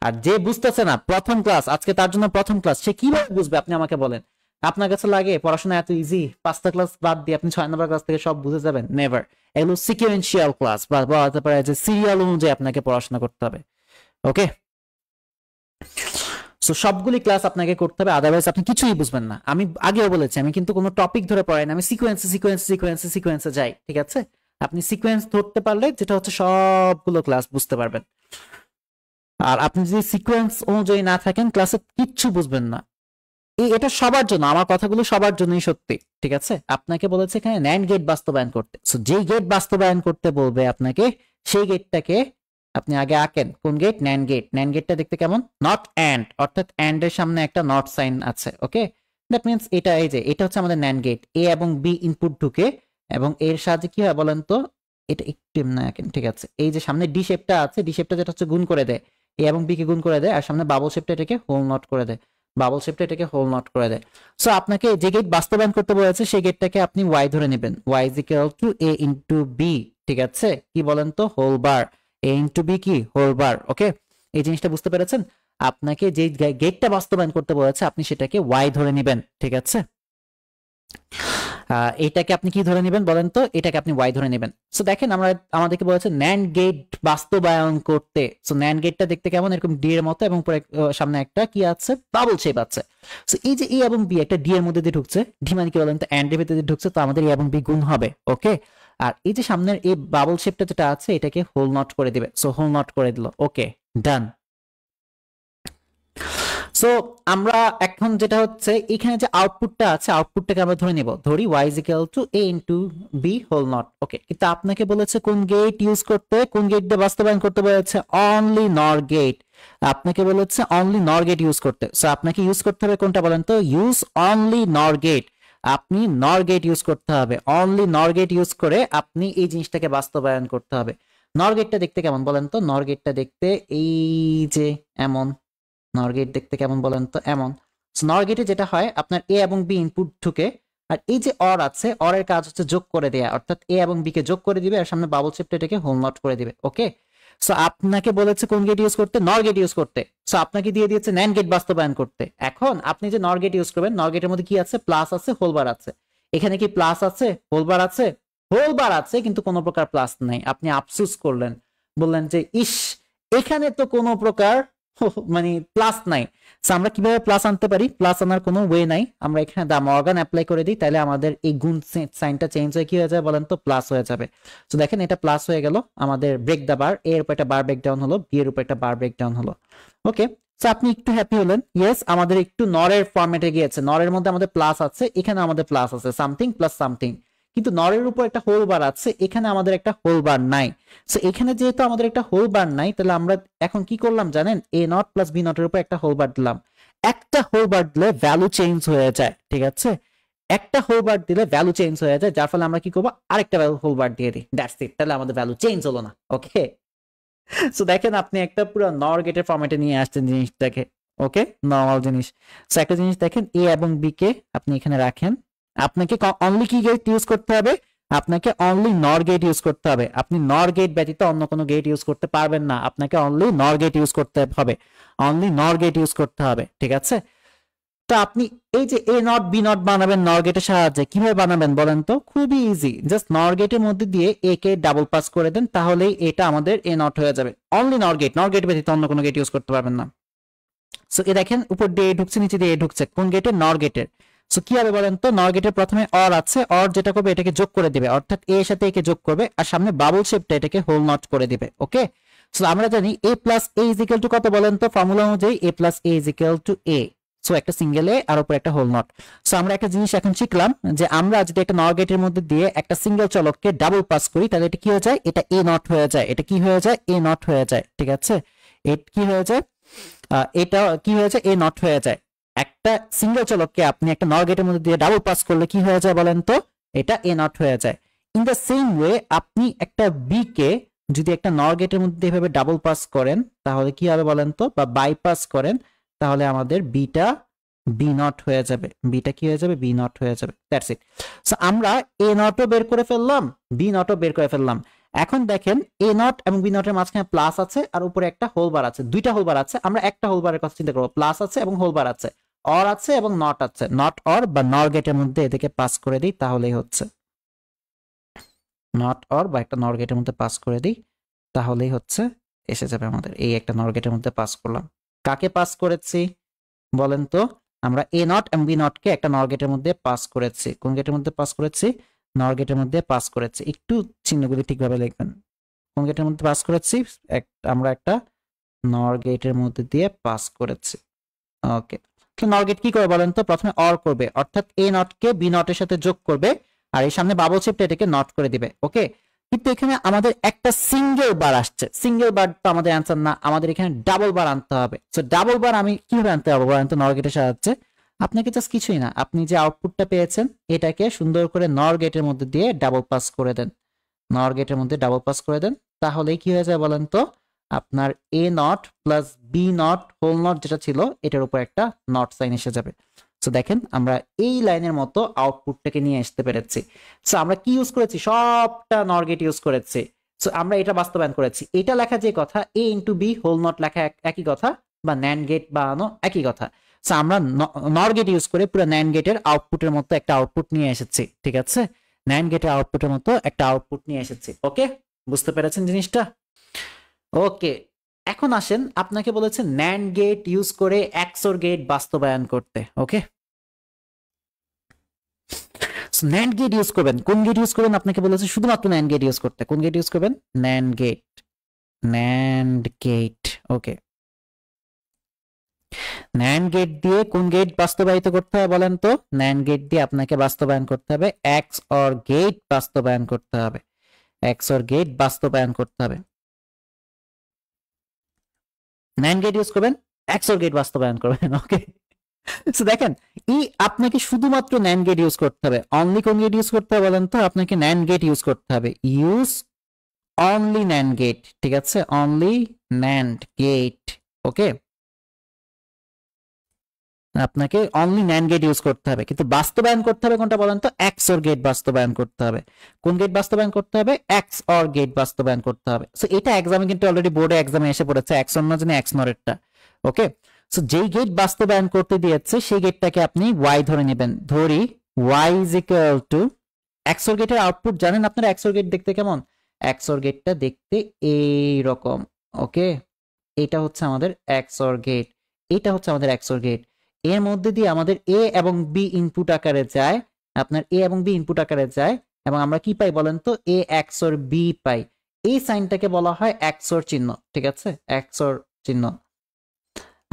আর যে বুঝতেছে না, প্রথম ক্লাস আজকে তার জন্য প্রথম ক্লাস, সে কিভাবে বুঝবে আপনি আমাকে বলেন? আপনার কাছে লাগে পড়াশোনা এত ইজি, 5টা ক্লাস বাদ দিয়ে আপনি 6 নাম্বার ক্লাস থেকে সব বুঝে যাবেন? নেভার। এগুলো সিকুয়েন্সিয়াল ক্লাস, বা বলা যেতে পারে যে সিরিয়াল অনুযায়ী আপনাকে পড়াশোনা করতে হবে। ওকে, সো সবগুলি ক্লাস আপনাকে করতে হবে, আদারওয়াইজ আপনি কিছুই বুঝবেন না। আমি আগেও বলেছি, আমি কিন্তু কোনো টপিক ধরে পড়াই না, আমি সিকোয়েন্সে যাই, ঠিক আছে? আপনি সিকোয়েন্স ধরতে পারলে যেটা হচ্ছে সবগুলো ক্লাস বুঝতে পারবেন। আর আপনি যদি সিকোয়েন্স অনুযায়ী না থাকেন, ক্লাসে কিচ্ছু বুঝবেন না। এটা সবার জন্য, আমার কথাগুলো সবার জন্যই সত্যি, ঠিক আছে? আপনাকে বলেছে এখানে ন্যান্ড গেট বাস্তবায়ন করতে, সো যেই গেট বাস্তবায়ন করতে বলবে আপনাকে, সেই গেটটাকে আপনি আগে আঁকেন। কোন গেট? NAND gate. ন্যান্ড গেটটা দেখতে কেমন? নট অ্যান্ড, অর্থাৎ অ্যান্ড এর সামনে একটা নট সাইন আছে। ওকে, দ্যাট মিনস এটা, এই যে এটা হচ্ছে আমাদের ন্যান্ড গেট। এ এবং বি ইনপুট ঢুকে এবং এর সাহায্যে কি হয় বলেন তো? এটা একটু এমনি আঁকেন, ঠিক আছে? এই যে সামনে ডি শেপটা আছে, ডি শেপটা যেটা হচ্ছে গুণ করে দেয়, এ এবং বি কে গুণ করে দেয়, আর সামনে বাবল শেপটা এটাকে হোল নট করে দেয়, বাবল শেপটা এটাকে হোল নট করে দেয়। সো আপনাকে যে গেট বাস্তবায়ন করতে বলেছে সেই গেটটাকে আপনি ওয়াই ধরে নেবেন, Y is equal to A into B, ঠিক আছে? কি বলেন তো? Whole bar. A into B কি? Whole bar. ওকে, এই জিনিসটা বুঝতে পেরেছেন? আপনাকে যে গেটটা বাস্তবায়ন করতে বলেছে আপনি সেটাকে ওয়াই ধরে নেবেন, ঠিক আছে? এটাকে আপনি কি ধরে নেবেন বলেন তো? এটাকে আপনি ওয়াই ধরে নেবেন। সো দেখেন, আমাদেরকে বলেছে ন্যান্ড গেট বাস্তবায়ন করতে। সো ন্যান্ড গেটটা দেখতে কেমন? এরকম ডি এর মতো, এবং পরে সামনে একটা কি আছে? বাবল শেপ আছে। সো এই যে এ এবং বি একটা ডি এর মধ্যে দিয়ে ঢুকছে, ডি মানে কি বলেন তো? অ্যান্ড এর ভিতরে ঢুকছে, তো আমাদের এ এবং বি গুণ হবে। ওকে, আর এই যে সামনের এই বাবল শেপটা যেটা আছে এটাকে হোল নট করে দিবে। সো হোল নট করে দিল। ওকে, ডান। সো আমরা এখন যেটা হচ্ছে, এখানে যে আউটপুটটা আছে, আউটপুটটাকে আমরা ধরে নিব, ধরি y is equal to a into b whole not। ওকে, কিন্তু আপনাকে বলেছে কোন গেট ইউজ করতে, কোন গেট দিয়ে বাস্তবায়ন করতে বলেছে? অনলি নর গেট। আপনাকে বলেছে অনলি নর গেট ইউজ করতে। সো আপনাকে ইউজ করতে হবে কোনটা বলেন তো? ইউজ অনলি নর গেট। আপনি নর গেট ইউজ করতে হবে, অনলি নর গেট ইউজ করে আপনি এই জিনিসটাকে বাস্তবায়ন করতে হবে। নর গেটটা দেখতে কেমন বলেন তো? নর গেটটা দেখতে এই যে এমন। নর গেট দেখতে কেমন বলেন তো? এমন। নর গেটে যেটা হয়, আপনার এ এবং বি ইনপুট ঢুকে, আর এই যে অর আছে, অর এর কাজ হচ্ছে যোগ করে দেয়া, অর্থাৎ এ এবং বি কে যোগ করে দিবে আর সামনে বাবল শেপটা এটাকে হোল নট করে দিবে। ওকে, সো আপনাকে বলেছে কোন গেট ইউজ করতে? নর গেট ইউজ করতে। সো আপনাকে দিয়ে দিয়েছে ন্যান্ড গেট বাস্তবায়ন করতে। এখন আপনি যে নর গেট ইউজ করবেন, নর গেটের মধ্যে কি আছে? প্লাস আছে, হোল বার আছে। এখানে কি প্লাস আছে, হোল বার আছে? হোল বার আছে, কিন্তু কোনো প্রকার প্লাস নাই। আপনি আফসুস করলেন, বললেন যে ইস, এখানে তো কোনো প্রকার মানে প্লাস নাই। আমরা কিভাবে প্লাস আনতে পারি? প্লাস আনার কোনো ওয়ে নাই। আমরা এখানে দা মর্গান অ্যাপ্লাই করে দিই, তাহলে আমাদের এই গুণ সাইনটা চেঞ্জ হয়ে কি হয়ে যাবে বলেন তো? প্লাস হয়ে যাবে। তো দেখেন, এটা প্লাস হয়ে গেল। আমাদের ব্রেক দা বার, এর উপর একটা বার ব্রেক ডাউন হলো, বি এর উপর একটা বার ব্রেক ডাউন হলো। ওকে, সো আপনি একটু হ্যাপি হলেন। ইয়েস, আমাদের একটু নরের ফরম্যাটে গিয়েছে, নরের মধ্যে আমাদের প্লাস আছে, এখানে আমাদের প্লাস আছে, সামথিং প্লাস সামথিং, কিন্তু নরের উপর একটা হোল বার আছে, এখানে আমাদের একটা হোল বার নাই। সো এখানে যেহেতু আমাদের একটা হোল বার নাই, তাহলে আমরা এখন কি করলাম জানেন? এ নট প্লাস বি নটের উপর একটা হোল বার দিলাম। একটা হোল বার দিলে ভ্যালু চেঞ্জ হয়ে যায়, ঠিক আছে? একটা হোল বার দিলে ভ্যালু চেঞ্জ হয়ে যায়, যার ফলে আমরা কি করবো? আরেকটা হোল বার দিয়ে দিই, দ্যাটস ইট। তাহলে আমাদের ভ্যালু চেঞ্জ হলো না। ওকে, সো দেখেন, আপনি একটা পুরো নর গেটের ফরম্যাটে নিয়ে আসছেন জিনিসটাকে। ওকে, নর্মাল জিনিস। সো একটা জিনিস দেখেন, এ এবং বি কে আপনি এখানে রাখেন। আপনাকে অনলি কি গেট ইউজ করতে হবে? আপনাকে অনলি নর গেট ইউজ করতে হবে। আপনি নর গেট ব্যতীত অন্য কোনো গেট ইউজ করতে পারবেন না। আপনাকে অনলি নর গেট ইউজ করতে হবে, অনলি নর গেট ইউজ করতে হবে, ঠিক আছে? তো আপনি এই যে এ নট বি নট বানাবেন নর গেটের সাহায্যে, কিভাবে বানাবেন বলেন তো? খুবই ইজি, জাস্ট নর গেটের মধ্যে দিয়ে এ কে ডাবল পাস করে দেন, তাহলেই এটা আমাদের এ নট হয়ে যাবে। অনলি নর গেট, নর গেট ব্যতীত অন্য কোনো গেট ইউজ করতে পারবেন না। সো এ দেখেন, উপর দিয়ে ঢুকছে, নিচে দিয়ে ঢুকছে, কোন গেটের? নর গেটের। সো কি হবে বলেন তো? নর গেটের প্রথমে অর আছে, অর যেটা করবে এটাকে যোগ করে দিবে, অর্থাৎ এ এর সাথে একে যোগ করবে, আর সামনে বাবল শেপটা এটাকে হোল নট করে দিবে। ওকে, সো আমরা জানি A plus A is equal to কত বলেন তো? ফর্মুলা অনুযায়ী A plus A is equal to A. So একটা সিঙ্গেল এ আর উপরে একটা হোল নট। সো আমরা একটা জিনিস এখন শিখলাম যে আমরা যদি একটা নর গেটের মধ্যে দিয়ে একটা সিঙ্গেল চলককে ডাবল পাস করি তাহলে এটা কি হয়ে যায়, এটা এ নট হয়ে যায়, এটা কি হয়ে যায়, এ নট হয়ে যায়। ঠিক আছে, এটা কি হয়ে যায়, এটা কি হয়ে যায়, এ নট হয়ে যায়। একটা সিঙ্গেল চলককে আপনি একটা নর গেটের মধ্যে দিয়ে ডাবল পাস করলে কি হয়ে যায় বলেন তো, এটা এ নট হয়ে যায়। ইন দ্য সেম ওয়ে আপনি একটা বি কে যদি একটা নর গেটের মধ্যে এভাবে ডাবল পাস করেন তাহলে কি হবে বলেন তো, বা বাইপাস করেন তাহলে আমাদের বিটা বি নট হয়ে যাবে, বিটা কি হয়ে যাবে, বি নট হয়ে যাবে। That's it. সো আমরা এ নটও বের করে ফেললাম, বি নটও বের করে ফেললাম। এখন দেখেন এ নট এবং বি নটের মাঝখানে প্লাস আছে আর উপরে একটা হোল বার আছে, দুইটা হোল বার আছে। আমরা একটা হোল বারের কথা চিন্তা করবো, প্লাস আছে এবং হোল বার আছে, অর আছে এবং নট আছে। নট অর বা নর গেটের মধ্যে এদিকে পাস করে দিই তাহলেই হচ্ছে, নট অর বা একটা নর গেটের মধ্যে পাস করে দিই তাহলেই হচ্ছে এসে যাবে আমাদের। এই একটা নর গেটের মধ্যে পাস করলাম, কাকে পাস করেছি বলেন তো, আমরা এ নট এবং বি নট কে একটা নর গেটের মধ্যে পাস করেছি। কোন গেটের মধ্যে পাস করেছি, নর গেটের মধ্যে পাস করেছি। একটু চিহ্নগুলি ঠিকভাবে লিখবেন। কোন গেটের মধ্যে পাস করেছি, আমরা একটা নর গেটের মধ্যে দিয়ে পাস করেছি। ওকে, তো নর গেট কি করে বলেন তো, প্রথমে অর করবে, অর্থাৎ এ নট কে বি নটের সাথে যোগ করবে আর এই সামনে বাবল শেপটা এটাকে নট করে দিবে। ওকে, কিন্তু এখানে আমাদের একটা সিঙ্গেল বার আসছে, সিঙ্গেল বার তো আমাদের অ্যান্সার না, আমাদের এখানে ডাবল বার আনতে হবে। সো ডাবল বার আমি কিভাবে আনতে হবে বলেন তো নর গেটের সাহায্যে, আপনাকে জাস্ট কিছুই না, আপনি যে আউটপুটটা পেয়েছেন এটাকে সুন্দর করে নর গেটের মধ্যে দিয়ে ডাবল পাস করে দেন, নর গেটের মধ্যে ডাবল পাস করে দেন, তাহলেই কি হয়ে যায় বলেন তো, আপনার A not plus B not whole not যেটা ছিল এটার উপর একটা নট সাইন এসে যাবে। সো দেখেন আমরা এই লাইনের মতো আউটপুটটাকে নিয়ে আসতে পেরেছি। সো আমরা কি ইউজ করেছি, সবটা নর গেট ইউজ করেছি। সো আমরা এটা বাস্তবায়ন করেছি। এটা লেখা যে কথা, এ ইন্টু বি হোল নট লেখা একই কথা, বা ন্যান্ড গেট বানানো একই কথা। সো আমরা নর গেট ইউজ করে পুরো ন্যান্ড গেটের আউটপুটের মতো একটা আউটপুট নিয়ে এসেছি। ঠিক আছে, ন্যান্ড গেটের আউটপুটের মতো একটা আউটপুট নিয়ে এসেছি। ওকে, বুঝতে পেরেছেন জিনিসটা? ওকে, এখন আসেন, আপনাকে বলেছে ন্যান্ড গেট ইউজ করে এক্সর গেট বাস্তবায়ন করতে। ওকে, ন্যান্ড গেট ইউজ করবেন, কোন গেট ইউজ করবেন আপনাকে বলেছে শুধুমাত্র ন্যান্ড গেট ইউজ করতে। কোন গেট ইউজ করবেন, ন্যান্ড গেট, ন্যান্ড গেট। ওকে, ন্যান্ড গেট দিয়ে কোন গেট বাস্তবায়িত করতে হবে বলেন তো, ন্যান্ড গেট দিয়ে আপনাকে বাস্তবায়ন করতে হবে এক্স অর গেট বাস্তবায়ন করতে হবে, এক্স অর গেট বাস্তবায়ন করতে হবে। ন্যান্ড গেট ইউজ করবেন, এক্স অর গেট বাস্তবায়ন করবেন। ওকে, সো দেখেন এই আপনাকে শুধুমাত্র ন্যান্ড গেট ইউজ করতে হবে। অনলি কোন গেট ইউজ করতে হবে বলেন তো, আপনাকে ন্যান্ড গেট ইউজ করতে হবে, ইউজ অনলি ন্যান্ড গেট। ঠিক আছে, অনলি ন্যান্ড গেট। ওকে, আপনাকে অনলি ন্যান্ড গেট ইউজ করতে হবে, কিন্তু বাস্তবায়ন করতে হবে কোনটা বলেন তো, এক্স অর গেট বাস্তবায়ন করতে হবে। কোন গেট বাস্তবায়ন করতে হবে, এক্স অর গেট বাস্তবায়ন করতে হবে। সো এটা এক্সামে কিন্তু অলরেডি বোর্ডে এক্সামে এসে পড়েছে, এক্স অর না জানি এক্স নরেরটা। ওকে, সো যেই গেট বাস্তবায়ন করতে দিয়েছে সেই গেটটাকে আপনি ওয়াই ধরে নেবেন। ধরি Y is equal to, XOR গেটের আউটপুট জানেন আপনারা এক্সর গেট দেখতে কেমন, এক্সর গেটটা দেখতে এইরকম। ওকে, এটা হচ্ছে আমাদের এক্সর গেট, এটা হচ্ছে আমাদের এক্সর গেট। এর মধ্যে দিয়ে আমাদের এ এবং বি ইনপুট আকারে যায়, আপনার এ এবং বি ইনপুট আকারে যায়, এবং আমরা কি পাই বলেন তো, এ এক্সর বি পাই। এই সাইনটাকে বলা হয় এক্সর চিহ্ন। ঠিক আছে, এক্সর চিহ্ন।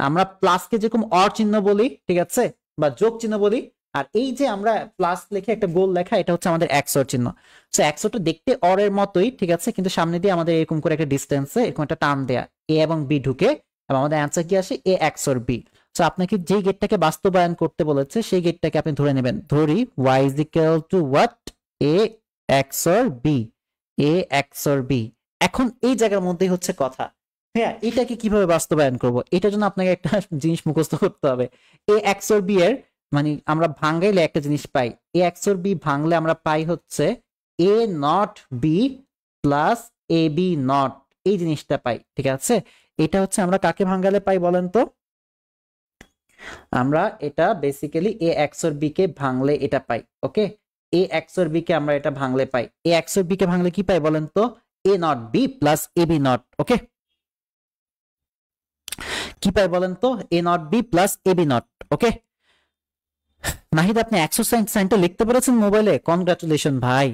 আমরা প্লাসকে যেরকম অর চিহ্ন বলি, ঠিক আছে, বা যোগ চিহ্ন বলি, আর এই যে আমরা প্লাস লিখে একটা গোল লেখা, এটা হচ্ছে আমাদের এক্সর চিহ্ন। সো এক্সরটা দেখতে অর এর মতোই, ঠিক আছে, কিন্তু সামনে দিয়ে আমাদের এরকম করে একটা ডিস্টেন্সে এরকম একটা টান দেয়া, এ এবং বি ঢুকে, এবং আমাদের অ্যান্সার কি আসে, এ এক্সর বি। সো আপনাকে যেই গেটটাকে বাস্তবায়ন করতে বলেছে সেই গেটটাকে আপনি ধরে নেবেন। ধরি Y is equal to what, A XOR B, A XOR B. এখন এই জায়গার মধ্যেই হচ্ছে কথা, হ্যাঁ এটাকে কিভাবে বাস্তবায়ন করব, এটার জন্য আপনাকে একটা জিনিস মুখস্থ করতে হবে। এ এক্সর বি এর মানে আমরা ভাঙাইলে একটা জিনিস পাই, এ এক্সর বি ভাঙলে আমরা পাই হচ্ছে A not B plus A B not, এই জিনিসটা পাই। ঠিক আছে, এটা হচ্ছে আমরা কাকে ভাঙালে পাই বলেন তো, আমরা এটা বেসিক্যালি এ এক্সর বি কে ভাঙলে এটা পাই। ওকে, এ এক্সর বি কে আমরা এটা ভাঙলে পাই, এ এক্সর বি কে ভাঙলে কি পাই বলেন তো, A not B plus A B not. Okay, কি পাই বলেন তো, A not B plus A B not. Okay, Nahid আপনি এক্সারসাইজ সাইনটা লিখতে পেরেছেন মোবাইলে, কনগ্রাচুলেশন ভাই।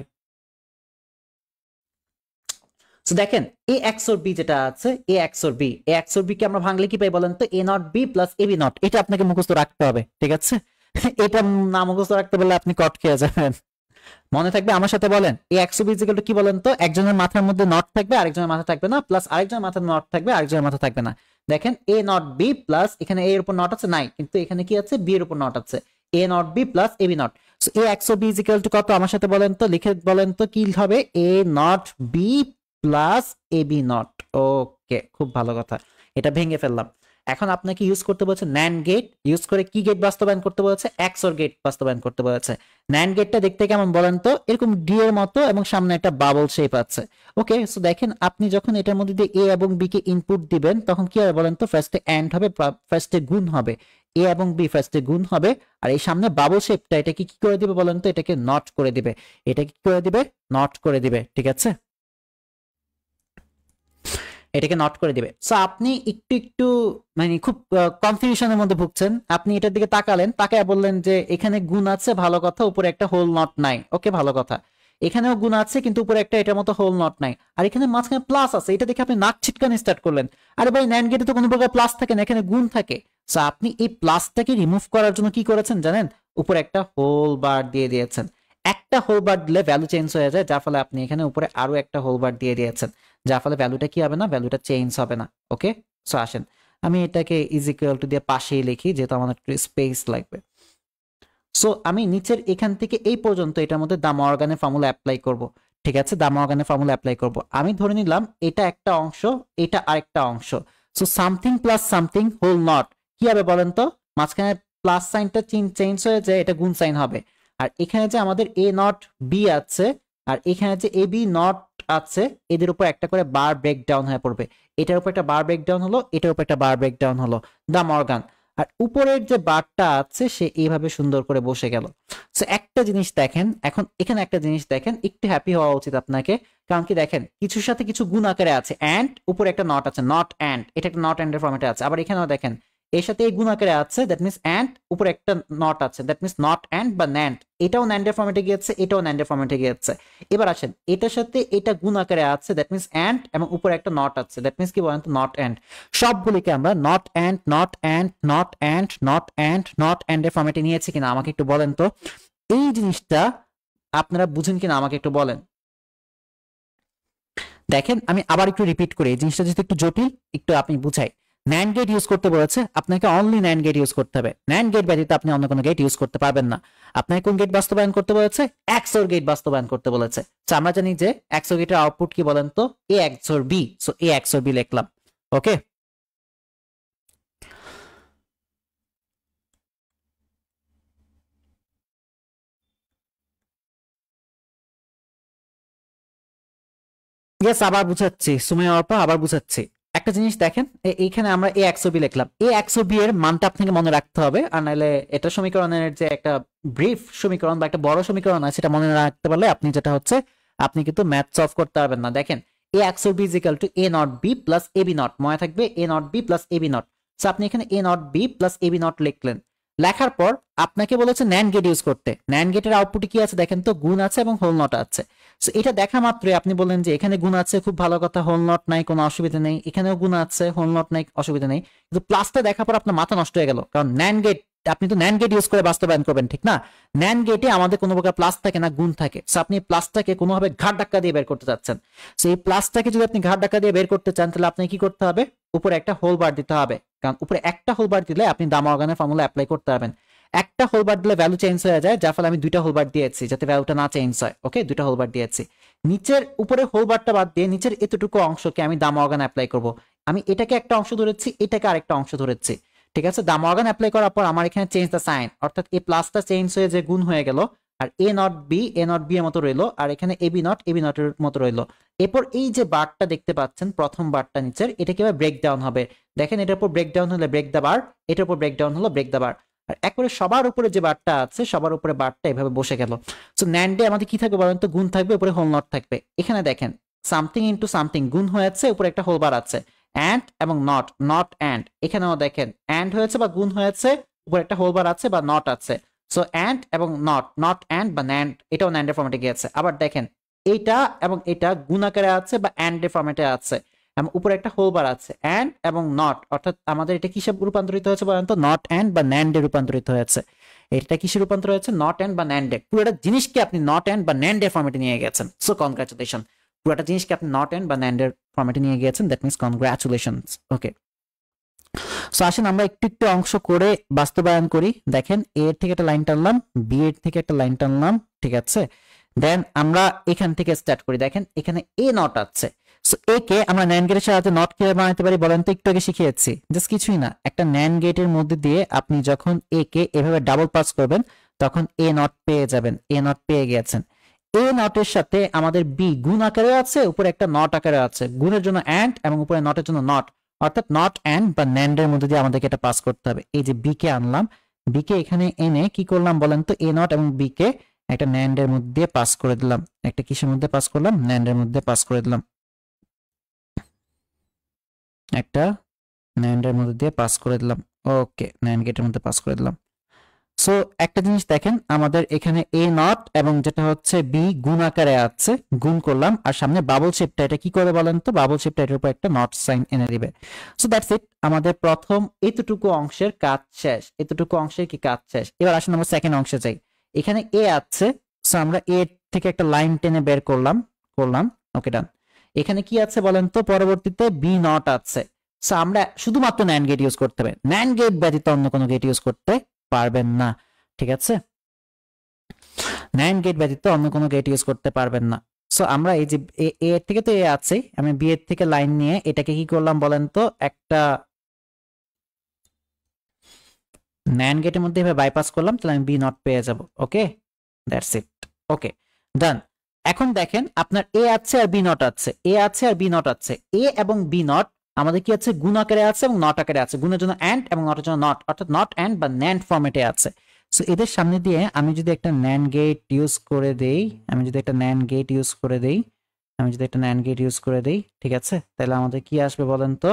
সো দেখেন এ XOR B যেটা আছে এ XOR B, এ XOR B কে আমরা ভাঙলে কি পাই বলেন তো, A not B plus AB not. এটা আপনাকে মুখস্থ রাখতে হবে, ঠিক আছে? এটা না মুখস্থ রাখতে বললে আপনি কট খেয়ে যাবেন। মনে থাকবে, আমার সাথে বলেন এ XOR B ইকুয়াল টু কি বলেন তো, একজনের মাথার মধ্যে নট থাকবে আরেকজনের মাথা থাকবে না, প্লাস আরেকজনের মাথায় নট থাকবে আরেকজনের মাথা থাকবে না। দেখেন A নট B প্লাস, এখানে A এর উপর নট আছে নাই, কিন্তু এখানে কি আছে, B এর উপর নট আছে, A not B plus AB not. So A XOR B equal to কত, আমার সাথে বলেন তো, লিখে বলেন তো কি হবে, A not B plus AB নট। ওকে, খুব ভালো কথা, এটা ভেঙে ফেললাম। এখন আপনাকে ইউজ করতে বলছে NAND গেট, ইউজ করে কি গেট বাস্তবায়ন করতে বলেছে, XOR গেট বাস্তবায়ন করতে বলেছে। NAND গেটটা দেখতে কেমন বলেন তো, এরকম ডি এর মতো এবং সামনে একটা বাবল শেপ আছে। ওকে, সো দেখেন আপনি যখন এটার মধ্যে দিয়ে এ এবং বি কে ইনপুট দিবেন তখন কি হবে বলেন তো, ফার্স্টে এন্ড হবে, ফার্স্টে গুণ হবে, এ এবং বি ফার্স্টে গুণ হবে, আর এই সামনে বাবল শেপটা এটাকে কি করে দিবে বলেন তো, এটাকে নট করে দিবে, এটা কি করে দিবে, নট করে দিবে, ঠিক আছে? এটাকে নট করে দিবে। সো আপনি একটু একটু মানে খুব কনফিউশনের মধ্যে ভুগছেন, আপনি এটার দিকে তাকালেন, তাকায় বললেন যে এখানে গুণ আছে, ভালো কথা, উপরে একটা হোল নট নাই, ওকে ভালো কথা, এখানেও গুণ আছে কিন্তু উপরে একটা এটার মতো হোল নট নাই, আর এখানে মাঝখানে প্লাস আছে, এটা দেখে আপনি নাক ছিটকানি স্টার্ট করলেন। আরে ভাই, NAND গেটে তো কোনো প্রকার প্লাস থাকে না, এখানে গুণ থাকে। সো আপনি এই প্লাসটাকে রিমুভ করার জন্য কি করেছেন জানেন, উপরে একটা হোল বার দিয়ে দিয়েছেন। একটা হোল বার দিলে ভ্যালু চেঞ্জ হয়ে যায়, যার ফলে আপনি এখানে উপরে আরো একটা হোল বার দিয়ে দিয়েছেন, যার ফলে ভ্যালুটা কি হবে না, ভ্যালুটা চেঞ্জ হবে না। ওকে, সো আসেন আমি এটাকে ইজ ইকুয়াল টু দিয়ে পাশেই লিখি, যেহেতু আমাদের একটু স্পেস লাগবে। সো আমি নিচের এখান থেকে এই পর্যন্ত এটার মধ্যে দা মর্গানের ফর্মুলা অ্যাপ্লাই করব, ঠিক আছে? দা মর্গানের ফর্মুলা অ্যাপ্লাই করব। আমি ধরে নিলাম এটা একটা অংশ, এটা আরেকটা অংশ। So something plus something whole not কি হবে বলেন তো, মাঝখানে প্লাস সাইনটা চেঞ্জ হয়ে যায়, এটা গুণ সাইন হবে। আর এখানে যে আমাদের এ নট বি আছে, আর এখানে যে এ বি নট আছে, এদের উপর একটা করে বার ব্রেকডাউন হয়ে পড়বে। এটার উপর একটা বার ব্রেকডাউন হলো, এটার উপর একটা বার ব্রেকডাউন হলো, দা মর্গান। আর উপরের যে বারটা আছে সে এইভাবে সুন্দর করে বসে গেল। সো একটা জিনিস দেখেন, এখন এখানে একটা জিনিস দেখেন, একটু হ্যাপি হওয়া উচিত আপনাকে, কারণ কি দেখেন কিছুর সাথে কিছু গুণ আকারে আছে, অ্যান্ড উপরে একটা নট আছে, নট অ্যান্ড, এটা একটা নট অ্যান্ড এর ফর্মেটে আছে। আবার এখানেও দেখেন এর সাথে এই গুণ আকারে আছে, দ্যাট মিনস অ্যান্ড, উপরে একটা নট আছে, দ্যাট মিনস নট অ্যান্ড বা ন্যান্ড, এটাও ন্যান্ড এর ফর্মেটে গিয়েছে, এটাও ন্যান্ড এর ফর্মেটে গিয়েছে। এবার আসেন এটার সাথে এটা গুণ আকারে আছে, দ্যাট মিনস অ্যান্ড, এবং উপরে একটা নট আছে, দ্যাট মিনস কি বলেন তো, নট অ্যান্ড। সবগুলিকে আমরা not and not and not and not and not and এর ফর্মেটে নিয়েছি কিনা আমাকে একটু বলেন তো, এই জিনিসটা আপনারা বুঝেন কিনা আমাকে একটু বলেন। দেখেন আমি আবার একটু রিপিট করি, এই জিনিসটা যেহেতু একটু জটিল, একটু আপনি বুঝাই। NAND গেট ইউজ করতে বলেছে, আপনাকে অনলি NAND গেট ইউজ করতে হবে, NAND গেট ব্যতীত আপনি অন্য কোনো গেট ইউজ করতে পারবেন না। আপনাকে কোন গেট বাস্তবায়ন করতে বলেছে, XOR গেট বাস্তবায়ন করতে বলেছে। তো আমরা জানি যে XOR গেটের আউটপুট কি বলেন তো, A XOR B। So A XOR B লিখলাম, ওকে। ইয়েস, আবার বুঝাচ্ছি সুমাইয়া অর্পা, আবার বুঝাচ্ছি। একটা জিনিস দেখেন, এইখানে আমরা এ একশো বি লিখলাম, এ একশো বি এর মানটা আপনাকে মনে রাখতে হবে, আর নাহলে এটা সমীকরণের যে একটা ব্রিফ সমীকরণ বা একটা বড় সমীকরণ আছে সেটা মনে রাখতে পারলে আপনি যেটা হচ্ছে, আপনি কিন্তু ম্যাথ সলভ করতে পারবেন না। দেখেন A XOR B is equal to A not B plus A B not, মনে থাকবে A not B plus A B not. So আপনি এখানে A not B plus A B not লিখলেন, লেখার পর আপনাকে বলেছে ন্যান্ড গেট ইউজ করতে। ন্যান্ড গেটের আউটপুটে কি আছে দেখেন তো, গুণ আছে এবং হোল নট আছে। সো এটা দেখা মাত্রই আপনি বললেন যে এখানে গুণ আছে, খুব ভালো কথা, হোল নট নাই, কোনো অসুবিধা নেই, এখানেও গুণ আছে, হোল নট নাই, অসুবিধা নেই। কিন্তু প্লাসটা দেখার পর আপনার মাথা নষ্ট হয়ে গেল, কারণ ন্যান্ড গেট, আপনি তো ন্যান্ড গেট ইউজ করে বাস্তবায়ন করবেন, ঠিক না? ন্যান্ড গেটে আমাদের কোনো প্রকার প্লাস থাকে না, গুণ থাকে। সো আপনি প্লাসটাকে কোনোভাবে ঘাট ধাক্কা দিয়ে বের করতে চাচ্ছেন। সো এই প্লাসটাকে যদি আপনি ঘাট ধাক্কা দিয়ে বের করতে চান, তাহলে আপনি কি করতে হবে, উপরে একটা হোল বার দিতে হবে, কারণ উপরে একটা হোল বার দিলে আপনি দা মর্গানের ফর্মুলা অ্যাপ্লাই করতে পারবেন। একটা হোলবার দিলে ভ্যালু চেঞ্জ হয়ে যায়, যার ফলে আমি দুইটা হোলবার দিয়েছি যাতে ভ্যালুটা না চেঞ্জ হয়। ওকে, দুইটা হোলবার দিয়েছি। নিচের উপরে হোলবারটা বাদ দিয়ে নিচের এতটুকু অংশকে আমি দা মর্গান অ্যাপ্লাই করব। আমি এটাকে একটা অংশ ধরেছি, এটাকে আরেকটা অংশ ধরেছি, ঠিক আছে? দা মর্গান অ্যাপ্লাই করার পর আমার এখানে চেঞ্জ দ্য সাইন, অর্থাৎ এই প্লাসটা চেঞ্জ হয়ে যে গুণ হয়ে গেল, আর এ নট বি এর মতো রইলো, আর এখানে এবি নটের মতো রইলো। এরপর এই যে বারটা দেখতে পাচ্ছেন, প্রথম বারটা নিচের, এটা কিভাবে ব্রেক ডাউন হবে দেখেন, এটার উপর ব্রেক ডাউন হলে ব্রেক দা বার, এটার উপর ব্রেক ডাউন হলো ব্রেক দা বার। আর একবারে সবার উপরে যে বারটা আছে, সবার উপরে বারটা এভাবে বসে গেল। সো ন্যান্ডে আমাদের কি থাকবে বলেন তো, গুণ থাকবে, উপরে হোল নট থাকবে। এখানে দেখেন সামথিং ইনটু সামথিং গুণ হয়েছে, উপরে একটা হোল বার আছে, অ্যান্ড এবং নট, নট অ্যান্ড, এখানেও দেখেন অ্যান্ড হয়েছে বা গুণ হয়েছে, উপরে একটা হোল বার আছে বা নট আছে। সো অ্যান্ড এবং নট, নট অ্যান্ড বা ন্যান্ড, এটাও ন্যান্ডের ফর্মেটে গিয়েছে। আবার দেখেন এইটা এবং এটা গুণ আকারে আছে বা অ্যান্ড এর ফরম্যাটে আছে, এবং উপরে একটা হোল বার আছে অ্যান্ড এবং নট, অর্থাৎ আমাদের এটা কিসে রূপান্তরিত হয়েছে বলেন তো? নট অ্যান্ড বা ন্যান্ড এ রূপান্তরিত হয়েছে। এটা কিসে রূপান্তর হয়েছে? নট অ্যান্ড বা ন্যান্ড এ। পুরোটা জিনিসকে আপনি নট অ্যান্ড বা ন্যান্ড এর ফরম্যাটে নিয়ে গেছেন, সো কনগ্রাচুলেশন। পুরোটা জিনিসকে আপনি নট অ্যান্ড বা ন্যান্ড এর ফরম্যাটে নিয়ে গিয়েছেন, that means congratulations. Okay, so আসেন আমরা একটু একটু অংশ করে বাস্তবায়ন করি। দেখেন এ এর থেকে একটা লাইন টানলাম, বি এর থেকে একটা লাইন টানলাম, ঠিক আছে। দেন আমরা এখান থেকে স্টার্ট করি। দেখেন এখানে এ নট আছে, সো এ কে আমরা ন্যান্ড গেটের সাহায্যে নট কিভাবে বানাতে পারি বলেন তো? একটু আগে শিখিয়েছি, জাস্ট কিছুই না, একটা ন্যান্ড গেটের মধ্যে দিয়ে আপনি যখন এ কে এভাবে ডাবল পাস করবেন তখন এ নট পেয়ে যাবেন, এ নট পেয়ে গেছেন। এ নটের সাথে আমাদের বি গুণ আকারে আছে, উপরে একটা নট আকারে আছে, গুণের জন্য অ্যান্ড এবং উপরে নটের জন্য নট, অর্থাৎ নট অ্যান্ড বা ন্যান্ড এর মধ্যে দিয়ে আমাদেরকে এটা পাস করতে হবে। এই যে বি কে আনলাম, বি কে এখানে এনে কি করলাম বলেন তো? এ নট এবং বি কে একটা ন্যান্ড এর মধ্যে পাস করে দিলাম, একটা কিসের মধ্যে পাস করলাম? ন্যান্ড এর মধ্যে পাস করে দিলাম, একটা ন্যান্ড এর মধ্যে দিয়ে পাস করে দিলাম। ওকে, ন্যান্ড গেটের মধ্যে পাস করে দিলাম। সো একটা জিনিস দেখেন, আমাদের এখানে এ নট এবং যেটা হচ্ছে বি গুণ আকারে আছে, গুণ করলাম, আর সামনে বাবল শেপটা এটা কি করে বলেন তো? বাবল শেপটা এটার উপর একটা নট সাইন এনে দিবে। সো দ্যাটস ইট, আমাদের প্রথম এতটুকু অংশের কাজ শেষ, এতটুকু অংশের কি কাজ শেষ। এবার আসুন আমরা সেকেন্ড অংশে যাই। এখানে এ আছে, সো আমরা এ থেকে একটা লাইন টেনে বের করলাম, করলাম। ওকে, ডান। এখানে কি আছে বলেন তো? পরবর্তীতে বি নট আছে, সো আমরা শুধুমাত্র ন্যান্ড গেট ইউজ করতে হবে, ন্যান্ড গেট ব্যতীত অন্য কোনো গেট ইউজ করতে পারবেন না, ঠিক আছে। ন্যান্ড গেট ব্যতীত অন্য কোনো গেট ইউজ করতে পারবেন না। সো আমরা এই যে এ এর থেকে তো এ আছে, আমি বি এর থেকে লাইন নিয়ে এটাকে কি করলাম বলেন তো? একটা ন্যান্ড গেটের মধ্যে এভাবে বাইপাস করলাম, তাহলে আমি বি নট পেয়ে যাব। ওকে, দ্যাটস ইট। ওকে, ডান। এখন দেখেন আপনার এ আছে আর বি নট আছে, এ আছে আর বি নট আছে। এ এবং বি নট আমাদের কি আছে? গুণ আকারে আছে এবং নট আকারে আছে, গুণের জন্য অ্যান্ড এবং নটের জন্য নট, অর্থাৎ নট অ্যান্ড বা ন্যান্ড ফরম্যাটে আছে। সো এদের সামনে দিয়ে আমি যদি একটা ন্যান্ড গেট ইউজ করে দেই, আমি যদি একটা ন্যান্ড গেট ইউজ করে দেই, আমি যদি একটা ন্যান্ড গেট ইউজ করে দেই, ঠিক আছে, তাহলে আমাদের কি আসবে বলেন তো?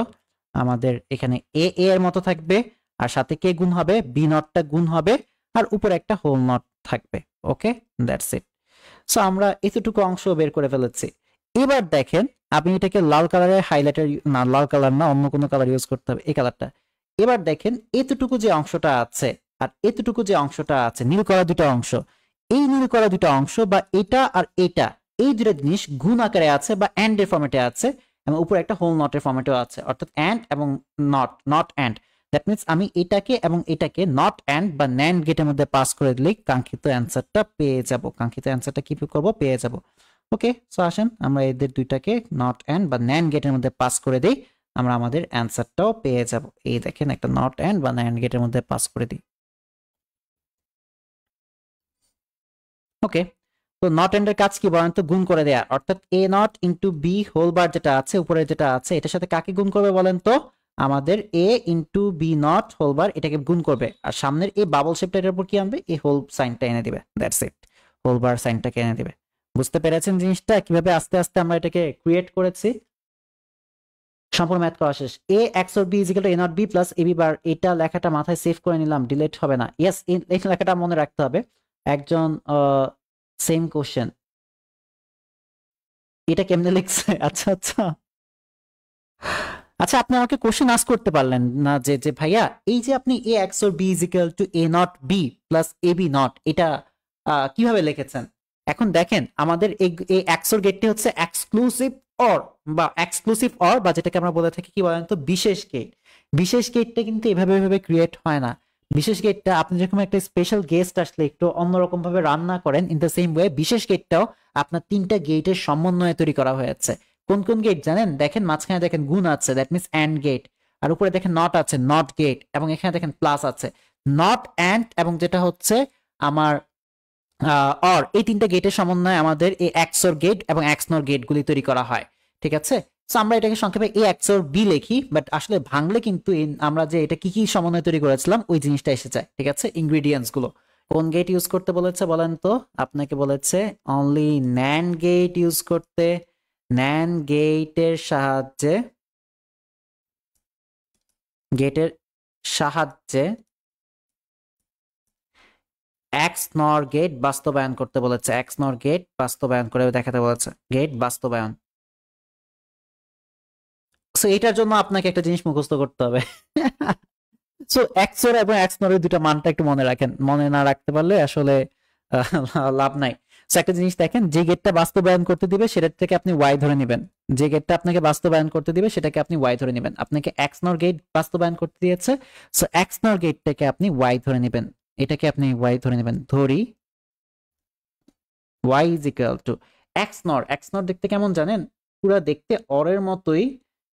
আমাদের এখানে এ এর মতো থাকবে, আর সাথে কে গুণ হবে? বি নটটা গুণ হবে, আর উপরে একটা হোল নট থাকবে। ওকে, দ্যাটস ইট। সো আমরা এতটুকু অংশ বের করে ফেলেছি। এবার দেখেন আপনি এটাকে লাল কালারের হাইলাইটার, না লাল কালার না, অন্য কোনো কালার ইউজ করতে হবে, এই কালারটা। এবার দেখেন এতটুকু যে অংশটা আছে আর এতটুকু যে অংশটা আছে, নীল করা দুটো অংশ, এই নীল করা দুটো অংশ বা এটা আর এটা, এই দুটো জিনিস গুণ আকারে আছে বা অ্যান্ড এর ফরম্যাটে আছে, এবং উপরে একটা হোল নটের ফরম্যাটেও আছে, অর্থাৎ অ্যান্ড এবং not, not and. That means আমি এটাকে এবং এটাকে নট অ্যান্ড বা ন্যান্ড গেটের মধ্যে পাস করে দিলেই কাঙ্ক্ষিত অ্যান্সারটা পেয়ে যাব, কাঙ্ক্ষিত অ্যান্সারটা কি করব? পেয়ে যাব। ওকে, সো আসেন আমরা এদের দুইটাকে নট অ্যান্ড বা ন্যান্ড গেটের মধ্যে পাস করে দিই, আমরা আমাদের অ্যান্সারটাও পেয়ে যাব। এই দেখেন একটা নট অ্যান্ড বা ন্যান্ড গেটের মধ্যে পাস করে দিই। ওকে, তো নট এন্ড এর কাজ কি বলেন তো? গুণ করে দেয়া, অর্থাৎ A not into B whole bar যেটা আছে উপরে যেটা আছে, এটার সাথে কাকে গুণ করবে বলেন তো? আমাদের A into B not whole bar, এটাকে গুণ করবে, আর সামনের এই বাবল শেপটা এর উপর কি আনবে? এই হোল সাইনটা এনে দিবে, দ্যাটস ইট, হোল বার সাইনটাকে এনে দিবে। বুঝতে পেরেছেন জিনিসটা কিভাবে আস্তে আস্তে আমরা এটাকে ক্রিয়েট করেছি? সম্পূর্ণ ম্যাথ করা শেষ। A XOR B is equal to A not B plus A B bar, এটা লেখাটা মাথায় সেভ করে নিলাম, ডিলিট হবে না। ইয়েস, এই লেখাটা মনে রাখতে হবে। একজন সেম কোশ্চেন, এটা কেমনে লিখছে? আচ্ছা আচ্ছা আচ্ছা, আপনি আমাকে কোশ্চেন আস্ক করতে পারলেন না যে যে ভাইয়া এই যে আপনি A XOR B is equal to A not B plus A B not, এটা কিভাবে লিখেছেন? এখন দেখেন আমাদের এই এক্স অর গেটটি হচ্ছে এক্সক্লুসিভ অর, বা এক্সক্লুসিভ অর, বা যেটাকে আমরা বলে থাকি কি বলেন তো? বিশেষ গেট। বিশেষ গেটটা কিন্তু এভাবে এভাবে ক্রিয়েট হয় না। বিশেষ গেটটা আপনি যেরকম একটা স্পেশাল গেস্ট আসলে একটু অন্যরকম ভাবে রান না করেন, ইন দ্য সেম ওয়ে বিশেষ গেটটাও আপনার তিনটা গেটের সমন্বয়ে তৈরি করা হয়েছে। কোন কোন গেট জানেন? দেখেন মাঝখানে দেখেন গুণ আছে, দ্যাট মিনস অ্যান্ড গেট, আর উপরে দেখেন নট আছে, নট গেট, এবং এখানে দেখেন প্লাস আছে, নট অ্যান্ড, এবং যেটা হচ্ছে আমার অর, এই তিনটা গেটের সমন্বয়ে আমাদের এই এক্সর গেট এবং এক্সনর গেট গুলি তৈরি করা হয়, ঠিক আছে। সো আমরা এটাকে সংক্ষেপে এ এক্সর বি লিখি, বাট আসলে ভাঙলে কিন্তু আমরা যে এটা কি কি সমন্বয় তৈরি করেছিলাম ওই জিনিসটা এসে যায়, ঠিক আছে, ইনগ্রেডিয়েন্টস গুলো। কোন গেট ইউজ করতে বলেছে বলেন তো? আপনাকে বলেছে অনলি ন্যান্ড গেট ইউজ করতে। ন্যান্ড গেটের সাহায্যে, গেটের সাহায্যে এক্স নর গেট বাস্তবায়ন করতে বলেছে, এক্স নর গেট বাস্তবায়ন করে দেখাতে বলেছে, গেট বাস্তবায়ন। সো এটার জন্য আপনাকে একটা জিনিস মুখস্থ করতে হবে। সো এক্স এর এবং এক্স নর এর দুটা মানটা একটু মনে রাখেন, মনে না রাখতে পারলে আসলে লাভ নাই। সো একটা জিনিস দেখেন, যে গেটটা বাস্তবায়ন করতে দিবে সেটার থেকে আপনি ওয়াই ধরে নেবেন, যে গেটটা আপনাকে বাস্তবায়ন করতে দিবে সেটাকে আপনি ওয়াই ধরে নেবেন। আপনাকে এক্স নর গেট বাস্তবায়ন করতে দিয়েছে, সো এক্স নর গেটটাকে আপনি ওয়াই ধরে নেবেন, এটাকে আপনি ওয়াই ধরে নেবেন। ধরি y is equal to x নর। x নর দেখতে কেমন জানেন? পুরো দেখতে অরের মতোই,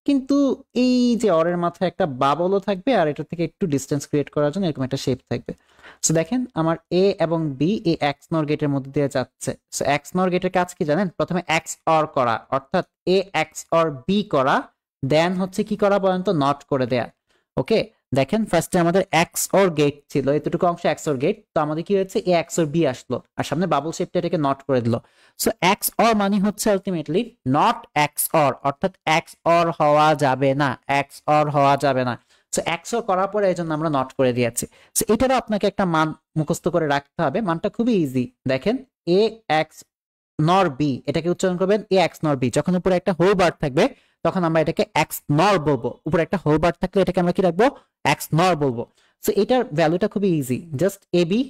কিন্তু এই যে অরের মাথায় একটা বাবলও থাকবে আর এটা থেকে একটু ডিসটেন্স ক্রিয়েট করার জন্য এরকম একটা শেপ থাকবে। সো দেখেন আমার a এবং b এই x নর গেটের মধ্যে দিয়ে যাচ্ছে। সো x নর গেটের কাজ কি জানেন? প্রথমে x অর করা, অর্থাৎ a x অর b করা, দেন হচ্ছে কি করা বলেন তো? নট করে দেয়া। ওকে, দেখেন ফার্স্টে আমাদের এক্স অর গেট ছিল, এতটুকু অংশ এক্স অর গেট, তো আমাদের কি হয়েছে? এ এক্স অর বি আসলো আর সামনে বাবল শেপটা এটাকে নট করে দিল। সো এক্স অর মানে হচ্ছে আলটিমেটলি নট এক্স অর, অর্থাৎ এক্স অর হওয়া যাবে না, এক্স অর হওয়া যাবে না। সো এক্স অর করার পরে এই জন্য আমরা নট করে দিয়েছি। সো এটারও আপনাকে একটা মান মুখস্থ করে রাখতে হবে, মানটা খুবই ইজি। দেখেন এ এক্স নর বি, এটাকে উচ্চারণ করবেন এ এক্স নর বি। যখন উপরে একটা হোল বার থাকবে তখন আমরা এটাকে এক্স নর বলবো, উপরে একটা হোল বার থাকলে এটাকে আমরা কি রাখবো? এক্স নর বলবো। সো এটার ভ্যালুটা খুবই easy, just A B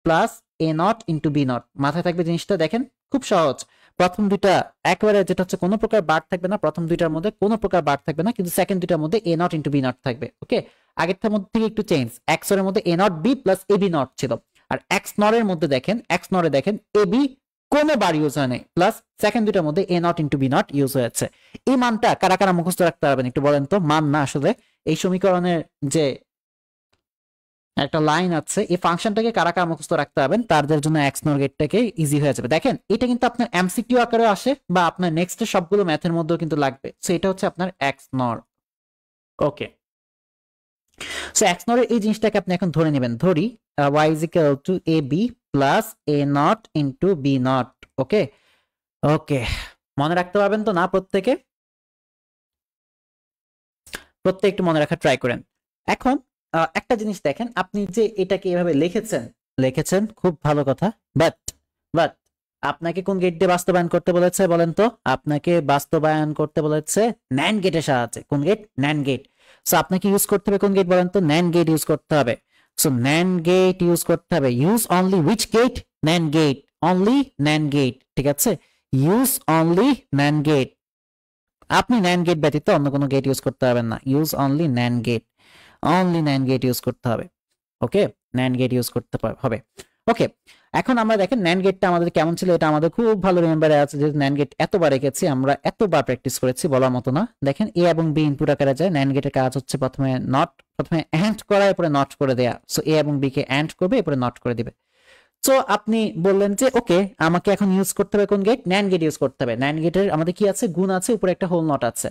plus A not into B not. মাথায় থাকবে জিনিসটা, দেখেন খুব সহজ। প্রথম দুইটা একেবারে যেটা হচ্ছে কোনো প্রকার বার থাকবে না, প্রথম দুইটার মধ্যে কোনো প্রকার বার থাকবে না, কিন্তু সেকেন্ড দুইটার মধ্যে A not into B not থাকবে। ওকে, আগেরটার মধ্যে থেকে একটু চেঞ্জ, এক্স এর মধ্যে A not B plus A B not ছিল, আর এক্স নরের মধ্যে দেখেন, এক্স নরে দেখেন এ বি কোনো বার ইউজ হয় নাই, প্লাস সেকেন্ড দুইটার মধ্যে A not into B not use হয়েছে। এই মানটা কারা কারা মুখস্থ রাখতে পারবেন একটু বলেন তো? মান না, আসলে এই সমীকরণের যে একটা লাইন আছে, এই ফাংশনটাকে কারা কারা মুখস্থ রাখতে পারবেন তাদের জন্য এক্স নর গেটটাকে ইজি হয়ে যাবে। দেখেন এটা কিন্তু আপনার এমসিকিউ আকারে আসে বা আপনার নেক্সট সবগুলো ম্যাথের মধ্যেও কিন্তু লাগবে। সো এটা হচ্ছে আপনার এক্স নর। ওকে, সো এক্স নর এই জিনিসটাকে আপনি এখন ধরে নেবেন। ধরি y is equal to ab plus a not into b not. Okay okay, মনে রাখতে পারবেন তো না প্রত্যেকে? প্রত্যেক একটু মনে রাখা ট্রাই করেন। এখন একটা জিনিস দেখেন, আপনি যে এটাকে এভাবে লিখেছেন, লিখেছেন খুব ভালো কথা, বাট বাট আপনাকে কোন গেট দিয়ে বাস্তবায়ন করতে বলেছে বলেন তো? আপনাকে বাস্তবায়ন করতে বলেছে ন্যান্ড গেটের সাহায্যে। কোন গেট? NAND gate. সো আপনাকে ইউজ করতে হবে কোন গেট বলেন তো? ন্যান্ড গেট ইউজ করতে হবে। সো ন্যান্ড গেট ইউজ করতে হবে। Use only which gate? NAND gate, only NAND gate, ঠিক আছে? Use only NAND gate. আপনি ন্যান্ড গেট ব্যতীত অন্য কোনো গেট ইউজ করতে পারবেন না। Use only NAND gate, only NAND gate use করতে হবে। ওকে, ন্যান্ড গেট ইউজ করতে হবে। ওকে, এখন আমরা দেখেন ন্যান্ড গেটটা আমাদের কেমন ছিল, এটা আমাদের খুব ভালো রিমেম্বারে আছে, যে ন্যান্ড গেট এতবার রেখেছি আমরা, এতবার প্র্যাকটিস করেছি বলার মতো না। দেখেন এ এবং বি ইনপুট আকারে যায়। ন্যান্ড গেটের কাজ হচ্ছে প্রথমে অ্যান্ড করা, এরপরে নট করে দেয়া। সো এ এবং বি কে অ্যান্ড করবে, এরপরে নট করে দিবে। সো আপনি বললেন যে ওকে, আমাকে এখন ইউজ করতে হবে কোন গেট? ন্যান্ড গেট ইউজ করতে হবে। ন্যান্ড গেটের আমাদের কি আছে? গুণ আছে, উপরে একটা হোল নট আছে।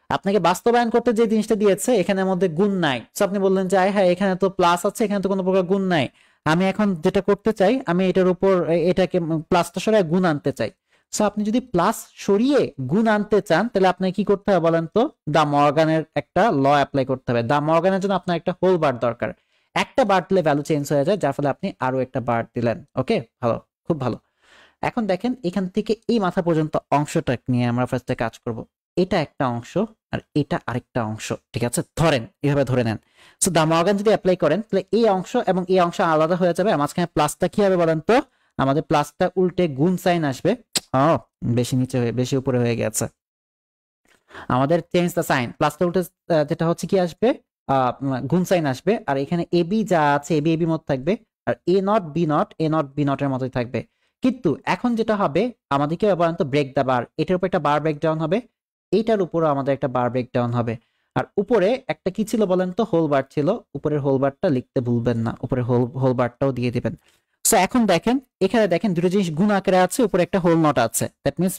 আপনাকে বাস্তবায়ন করতে যে জিনিসটা দিয়েছে এখানের মধ্যে গুণ নাই। সো আপনি বললেন যে হ্যাঁ, এখানে তো প্লাস আছে, এখানে তো কোনো প্রকার গুণ নাই, আমি এখন যেটা করতে চাই, আমি এটার উপর এটাকে প্লাসটা সরাই গুণ আনতে চাই। সো আপনি যদি প্লাস সরিয়ে গুণ আনতে চান তাহলে আপনাকে কি করতে হবে বলেন তো? দা মর্গানের একটা ল অ্যাপ্লাই করতে হবে। দা মর্গানের জন্য আপনার একটা হোল বার দরকার। একটা বার দিলে ভ্যালু চেঞ্জ হয়ে যায়, যার ফলে আপনি আরো একটা বার দিলেন। ওকে, ভালো, খুব ভালো। এখন দেখেন এখান থেকে এই মাথা পর্যন্ত অংশটা নিয়ে আমরা ফার্স্টে কাজ করব। এটা একটা অংশ আর এটা আরেকটা অংশ, ঠিক আছে? ধরেন এভাবে ধরে নেন। সো দা মর্গান যদি অ্যাপ্লাই করেন তাহলে এই অংশ এবং এই অংশ আলাদা হয়ে যাবে। আর মাঝখানে প্লাসটা কি হবে বলেন তো? আমাদের প্লাসটা উল্টে গুণ সাইন আসবে। বেশি নিচে হয়ে, বেশি উপরে হয়ে গেছে, আমাদের চেঞ্জ দ্য সাইন। প্লাসটা উল্টে যেটা হচ্ছে কি আসবে? গুণ সাইন আসবে। আর এখানে এ বি যা আছে, এ বি এ বি মত থাকবে, আর A not B not, A not B নটের মতোই থাকবে। কিন্তু এখন যেটা হবে, আমাদেরকে বলেন তো ব্রেক দা বার, এটার উপর একটা বার ব্রেক ডাউন হবে, এইটার উপরও আমাদের একটা বার ব্রেক ডাউন হবে। আর উপরে একটা কি ছিল বলেন তো? হোল বার ছিল। উপরের হোল বারটা লিখতে ভুলবেন না, উপরে হোল বারটাও দিয়ে দিবেন। সো এখন দেখেন, এখানে দেখেন দুটো জিনিস গুণ আকারে আছে, উপরে একটা হোল নট আছে, দ্যাট মিনস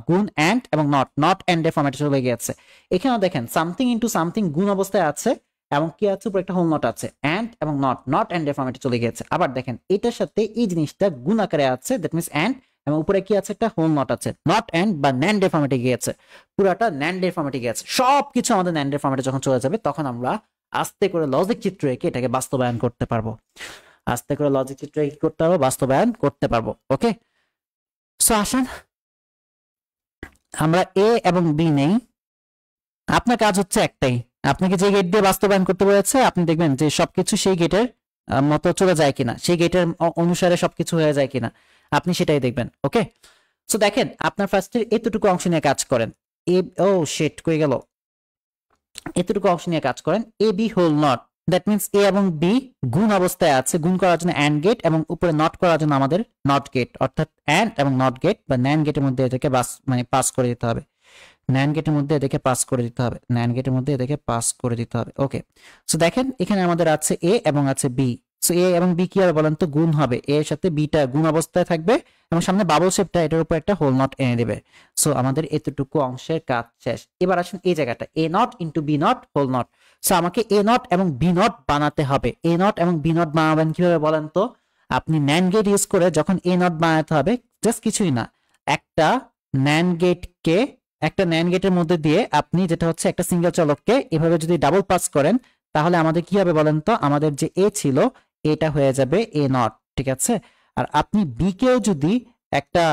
গুণ অ্যান্ড এবং নট অ্যান্ড এর ফরম্যাটে চলে গিয়েছে। এখানেও দেখেন সামথিং ইনটু সামথিং গুণ অবস্থায় আছে, এবং কি আছে? উপরে একটা হোল নট আছে, অ্যান্ড এবং নট অ্যান্ড এর ফরম্যাটে চলে গিয়েছে। আবার দেখেন এটার সাথে এই জিনিসটা গুণ আকারে আছে, দ্যাট মিনস অ্যান্ড, এবং উপরে কি আছে? একটা হোল নট আছে, নট অ্যান্ড বা ন্যান্ড এর ফরম্যাটে গিয়েছে, পুরাটা ন্যান্ড এর ফরম্যাটে গিয়েছে। সবকিছু আমাদের ন্যান্ড এর ফরম্যাটে যখন চলে যাবে তখন আমরা আস্তে করে লজিক চিত্র এঁকে এটাকে বাস্তবায়ন করতে পারবো। আস্তে করে লজিক চিত্র কি করতে পারবো, বাস্তবায়ন করতে পারবো। ওকে, সো আসুন আমরা এ এবং বি নেই। আপনার কাজ হচ্ছে একটাই, আপনাকে যে গেট দিয়ে বাস্তবায়ন করতে বলেছে আপনি দেখবেন যে সবকিছু সেই গেটের মতো চলে যায় কিনা, সেই গেটের অনুসারে সবকিছু হয়ে যায় কিনা, আপনি সেটাই দেখবেন। ওকে, সো দেখেন আপনার ফার্স্টে এতটুকু অংশ নিয়ে কাজ করেন। এ ও শিট কই গেল, এতটুকু অংশ নিয়ে কাজ করেন। A B whole not, that means A এবং বি গুণ অবস্থায় আছে, গুণ করার জন্য অ্যান্ড গেট এবং উপরে নট করার জন্য আমাদের নট গেট, অর্থাৎ অ্যান্ড এবং নট গেট বা ন্যান্ড গেটের মধ্যে এদেরকে পাস করে দিতে হবে। ন্যান্ড গেটের মধ্যে এদেরকে পাস করে দিতে হবে, ন্যান্ড গেটের মধ্যে এদেরকে পাস করে দিতে হবে। ওকে, সো দেখেন এখানে আমাদের আছে এ এবং আছে বি। সো এ এবং বি কি হবে বলেন তো, গুণ হবে, এ এর সাথে বিটা গুণ অবস্থায় থাকবে এবং সামনে বাবল শেপটা, এটার উপর একটা হোল নট এনে দেবে। সো আমাদের এতটুকু অংশের কাজ শেষ। এবার আসুন এই জায়গাটা, A not into B not whole not. So আমাকে এ নট এবং বি নট বানাতে হবে। এ নট এবং বি নট বানাবেন কিভাবে বলেন তো, আপনি ন্যান্ড গেট ইউজ করে যখন এ নট বানাতে হবে, জাস্ট কিছুই না, একটা ন্যান্ড গেটকে একটা ন্যান্ড গেটের মধ্যে দিয়ে আপনি যেটা হচ্ছে একটা সিঙ্গেল চলককে এভাবে যদি ডাবল পাস করেন, তাহলে আমাদের কি হবে বলেন তো, আমাদের যে এ ছিল এটা হয়ে যাবে এ নট, ঠিক আছে। আর আপনি বি কেও যদি একটা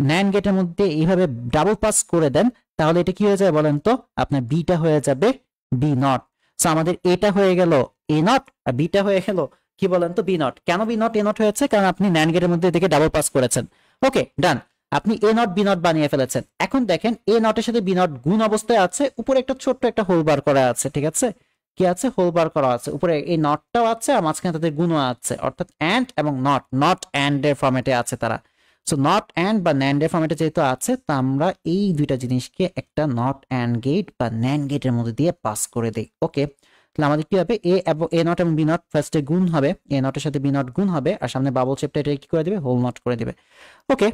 ন্যান্ড গেটের মধ্যে এইভাবে ডাবল পাস করে দেন, তাহলে এটা কি হয়ে যাবে বলেন তো, আপনার বিটা হয়ে যাবে বি নট। সো আমাদের এটা হয়ে গেল এ নট আর বিটা হয়ে গেল কি বলেন তো, বি নট। কেন বি নট এ নট হয়েছে, কারণ আপনি ন্যান্ড গেটের মধ্যে এদিকে ডাবল পাস করেছেন। ওকে, ডান, আপনি এ নট বি নট বানিয়ে ফেলেছেন। এখন দেখেন এ নটের সাথে বি নট গুণ অবস্থায় আছে, উপরে একটা ছোট্ট একটা হোল বার করা আছে, ঠিক আছে, কি আছে, হোল বার করা আছে, উপরে এই নটটাও আছে আর মাঝখানে তাদের গুণও আছে, অর্থাৎ অ্যান্ড এবং নট, নট অ্যান্ড এর ফরম্যাটে আছে তারা। সো নট অ্যান্ড বা ন্যান্ড এর ফরম্যাটে যেহেতু আছে, তা আমরা এই দুইটা জিনিসকে একটা নট অ্যান্ড গেট বা ন্যান্ড গেটের মধ্যে দিয়ে পাস করে দেই। ওকে, তাহলে আমাদের কি হবে, এ এবং এ নট এবং বি নট ফার্স্টে গুণ হবে, এ নটের সাথে বি নট গুণ হবে আর সামনে বাবল শেপটা এটা কি করে দিবে, হোল নট করে দিবে। ওকে,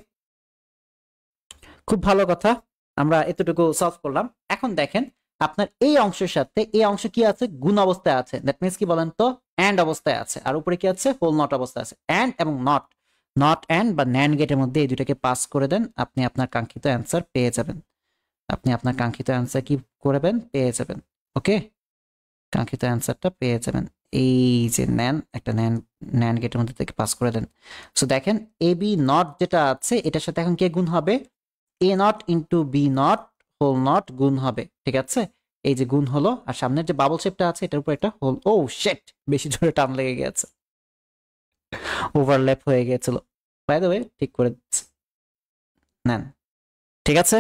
খুব ভালো কথা, আমরা এতটুকু সলভ করলাম। এখন দেখেন আপনার এই অংশের সাথে এই অংশ কি আছে, গুণ অবস্থায় আছে, দ্যাট মিনস কি বলেন তো, অ্যান্ড অবস্থায় আছে, আর উপরে কি আছে, হোল নট অবস্থায় আছে। অ্যান্ড এবং নট, নট অ্যান্ড বা ন্যান্ড গেটের মধ্যে এই দুটাকে পাস করে দেন, আপনি আপনার কাঙ্ক্ষিত অ্যান্সার পেয়ে যাবেন। আপনি আপনার কাঙ্ক্ষিত অ্যান্সার কি করবেন, পেয়ে যাবেন। ওকে, কাঙ্ক্ষিত অ্যান্সারটা পেয়ে যাবেন। এই যে নেন, একটা ন্যান্ড গেটের মধ্যে থেকে পাস করে দেন। সো দেখেন এ বি নট যেটা আছে এটার সাথে এখন কে গুণ হবে, A not into B not whole not গুণ হবে, ঠিক আছে। এই যে গুণ হলো, আর সামনের যে বাবল শেপটা আছে এটার উপর একটা হোল, ও শিট, বেশি জোরে টান লেগে গেছে, ওভারল্যাপ হয়ে গিয়েছিল, বাই দ্য ওয়ে ঠিক করে দিচ্ছি, নেন, ঠিক আছে।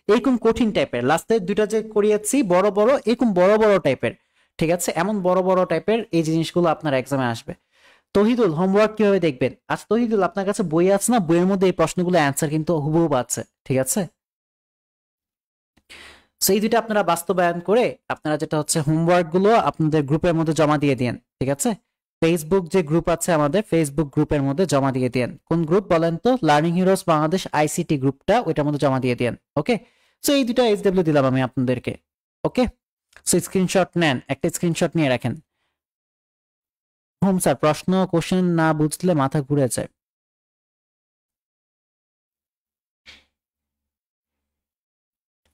এরকম কঠিন টাইপের লাস্টে দুইটা যে করিয়েছি বড় বড়, এরকম বড় বড় টাইপের, ঠিক আছে, এমন বড় বড় টাইপের এই জিনিসগুলো আপনার এক্সামে আসবে। তহিদুল, হোমওয়ার্ক কিভাবে দেখবেন? আচ্ছা তহিদুল, আপনার কাছে বই আছে না, বইয়ের মধ্যে এই প্রশ্নগুলো অ্যান্সার কিন্তু হুবহু আছে, ঠিক আছে। সেই দুইটা আপনারা বাস্তবায়ন করে আপনারা যেটা হচ্ছে হোমওয়ার্ক গুলো আপনাদের গ্রুপের মধ্যে জমা দিয়ে দিন, ঠিক আছে। ফেসবুক যে গ্রুপ আছে আমাদের, ফেসবুক গ্রুপের মধ্যে জমা দিয়ে দিন। কোন গ্রুপ বলেন তো, লার্নিং হিরোজ বাংলাদেশ আইসিটি গ্রুপটা, ওইটার মধ্যে জমা দিয়ে দিন। ওকে, সো এই দুইটা এসডব্লিউ দিলাম আমি আপনাদেরকে। ওকে, সো স্ক্রিনশট নেন, একটা স্ক্রিনশট নিয়ে রাখেন। হোম স্যার, প্রশ্ন কোশ্চেন না বুঝলে মাথা ঘুরে যায়।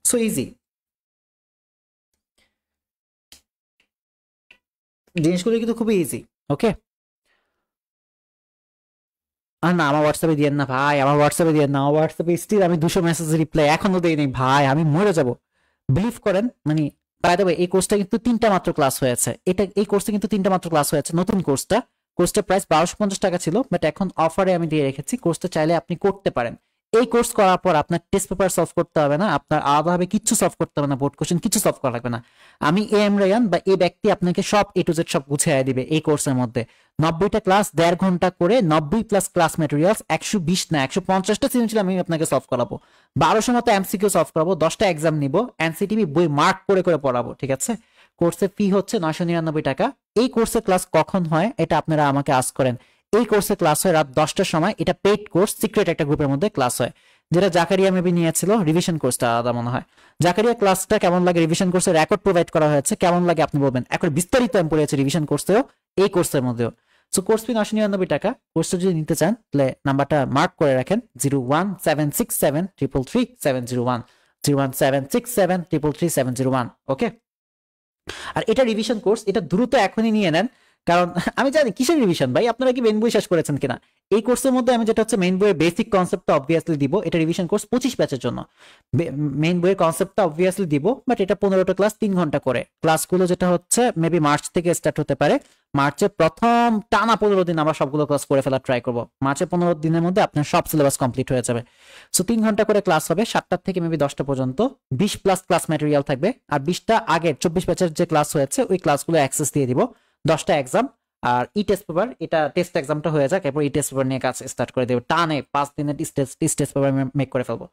সো ইজি, জিনিসগুলো কিন্তু খুবই ইজি। ওকে, আর না আমার হোয়াটসঅ্যাপে দিয়েন না ভাই, আমার হোয়াটসঅ্যাপে দিয়েন না, আমার হোয়াটসঅ্যাপে স্টিল আমি 200 মেসেজ রিপ্লাই এখনো দেই নাই ভাই, আমি মরে যাব, বিলিভ করেন। মানে বাই দ্য ওয়ে এই কোর্সটা কিন্তু 3টা মাত্র ক্লাস হয়েছে, এই কোর্সে কিন্তু 3টা মাত্র ক্লাস হয়েছে, নতুন কোর্সটা প্রাইস 1250 টাকা ছিল, বাট এখন অফারে আমি দিয়ে রেখেছি। কোর্সটা চাইলে আপনি করতে পারেন। এই কোর্স করার পর আপনার টেস্ট পেপার সলভ করতে হবে না, আপনার আলাদাভাবে কিচ্ছু সলভ করতে হবে না, বোর্ড কোশ্চেন কিছু সলভ করা লাগবে না। আমি এ এম রায়ান বা এই ব্যক্তি আপনাকে সব এ টু জেড সব গুছিয়ে দিবে এই কোর্সের মধ্যে। 90টা ক্লাস 1.5 ঘন্টা করে, 90 প্লাস ক্লাস ম্যাটেরিয়ালস, 120 না 150টা সৃজনশীল আমি আপনাকে সলভ করাবো, 1200 মতো এমসিকিউ সলভ করাবো, 10টা এক্সাম নিব, এনসিটিভি বই মার্ক করে করে পড়াবো, ঠিক আছে। কোর্সের ফি হচ্ছে 999 টাকা। এই কোর্সের ক্লাস কখন হয় এটা আপনারা আমাকে আস্ক করেন। এই কোর্সে ক্লাস হয় রাত 10টার সময়, এটা পেইড কোর্স, সিক্রেট একটা গ্রুপের মধ্যে ক্লাস হয়, যেটা জাকারিয়া মেবি নিয়েছিল। রিভিশন কোর্সটা আলাদা মনে হয়। জাকারিয়া ক্লাসটা কেমন লাগে, রিভিশন কোর্সের রেকর্ড প্রোভাইড করা হয়েছে, কেমন লাগে আপনি বলবেন। এখন বিস্তারিত আমি পড়েছি রিভিশন কোর্সেও, এই কোর্সের মধ্যেও। সো কোর্স ফি 999 টাকা। কোর্সটা যদি নিতে চান তাহলে নাম্বারটা মার্ক করে রাখেন, 01767333701, 01767333701। ওকে, আর এটা রিভিশন কোর্স, এটা দ্রুত এখনই নিয়ে নেন, কারণ আমি জানি কিসের রিভিশন ভাই, আপনারা কি মেইন বই শেষ করেছেন কিনা। এই কোর্সের মধ্যে আমি যেটা হচ্ছে মেইন বইয়ের বেসিক কনসেপ্টটা অবভিয়াসলি দিব, এটা রিভিশন কোর্স 25 ব্যাচের জন্য। মেইন বইয়ের কনসেপ্টটা অবভিয়াসলি দিব, বাট এটা 15টা ক্লাস 3 ঘন্টা করে। ক্লাসগুলো যেটা হচ্ছে মেবি মার্চ থেকে স্টার্ট হতে পারে। মার্চের প্রথম টানা 15 দিন আমরা সবগুলো ক্লাস করে ফেলার ট্রাই করবো। মার্চের 15 দিনের মধ্যে আপনার সব সিলেবাস কমপ্লিট হয়ে যাবে। সো 3 ঘন্টা করে ক্লাস হবে, 7টা থেকে মেবি 10টা পর্যন্ত। 20+ ক্লাস ম্যাটেরিয়াল থাকবে, আর 20টা আগের 24 ব্যাচের যে ক্লাস হয়েছে ওই ক্লাসগুলো অ্যাক্সেস দিয়ে দিব। 10টা এক্সাম আর ই টেস্ট পেপার, এটা টেস্ট এক্সামটা হয়ে যাক, এরপর ই টেস্ট পেপার নিয়ে কাজ স্টার্ট করে দেবো। টানে 5 দিনের টেস্ট পেপার মেক করে ফেলবো।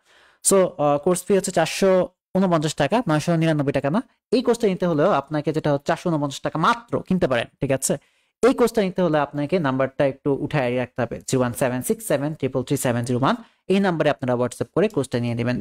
সো কোর্স ফি হচ্ছে 449 টাকা, 999 টাকা না। এই কোর্সটা নিতে হলেও আপনাকে যেটা হচ্ছে 449 টাকা মাত্র কিনতে পারেন, ঠিক আছে। এই কোর্সটা নিতে হলে আপনাকে নাম্বারটা একটু উঠায় রাখতে হবে, 01767333701। এই নাম্বারে আপনারা হোয়াটসঅ্যাপ করে কোর্সটা নিয়ে নেবেন।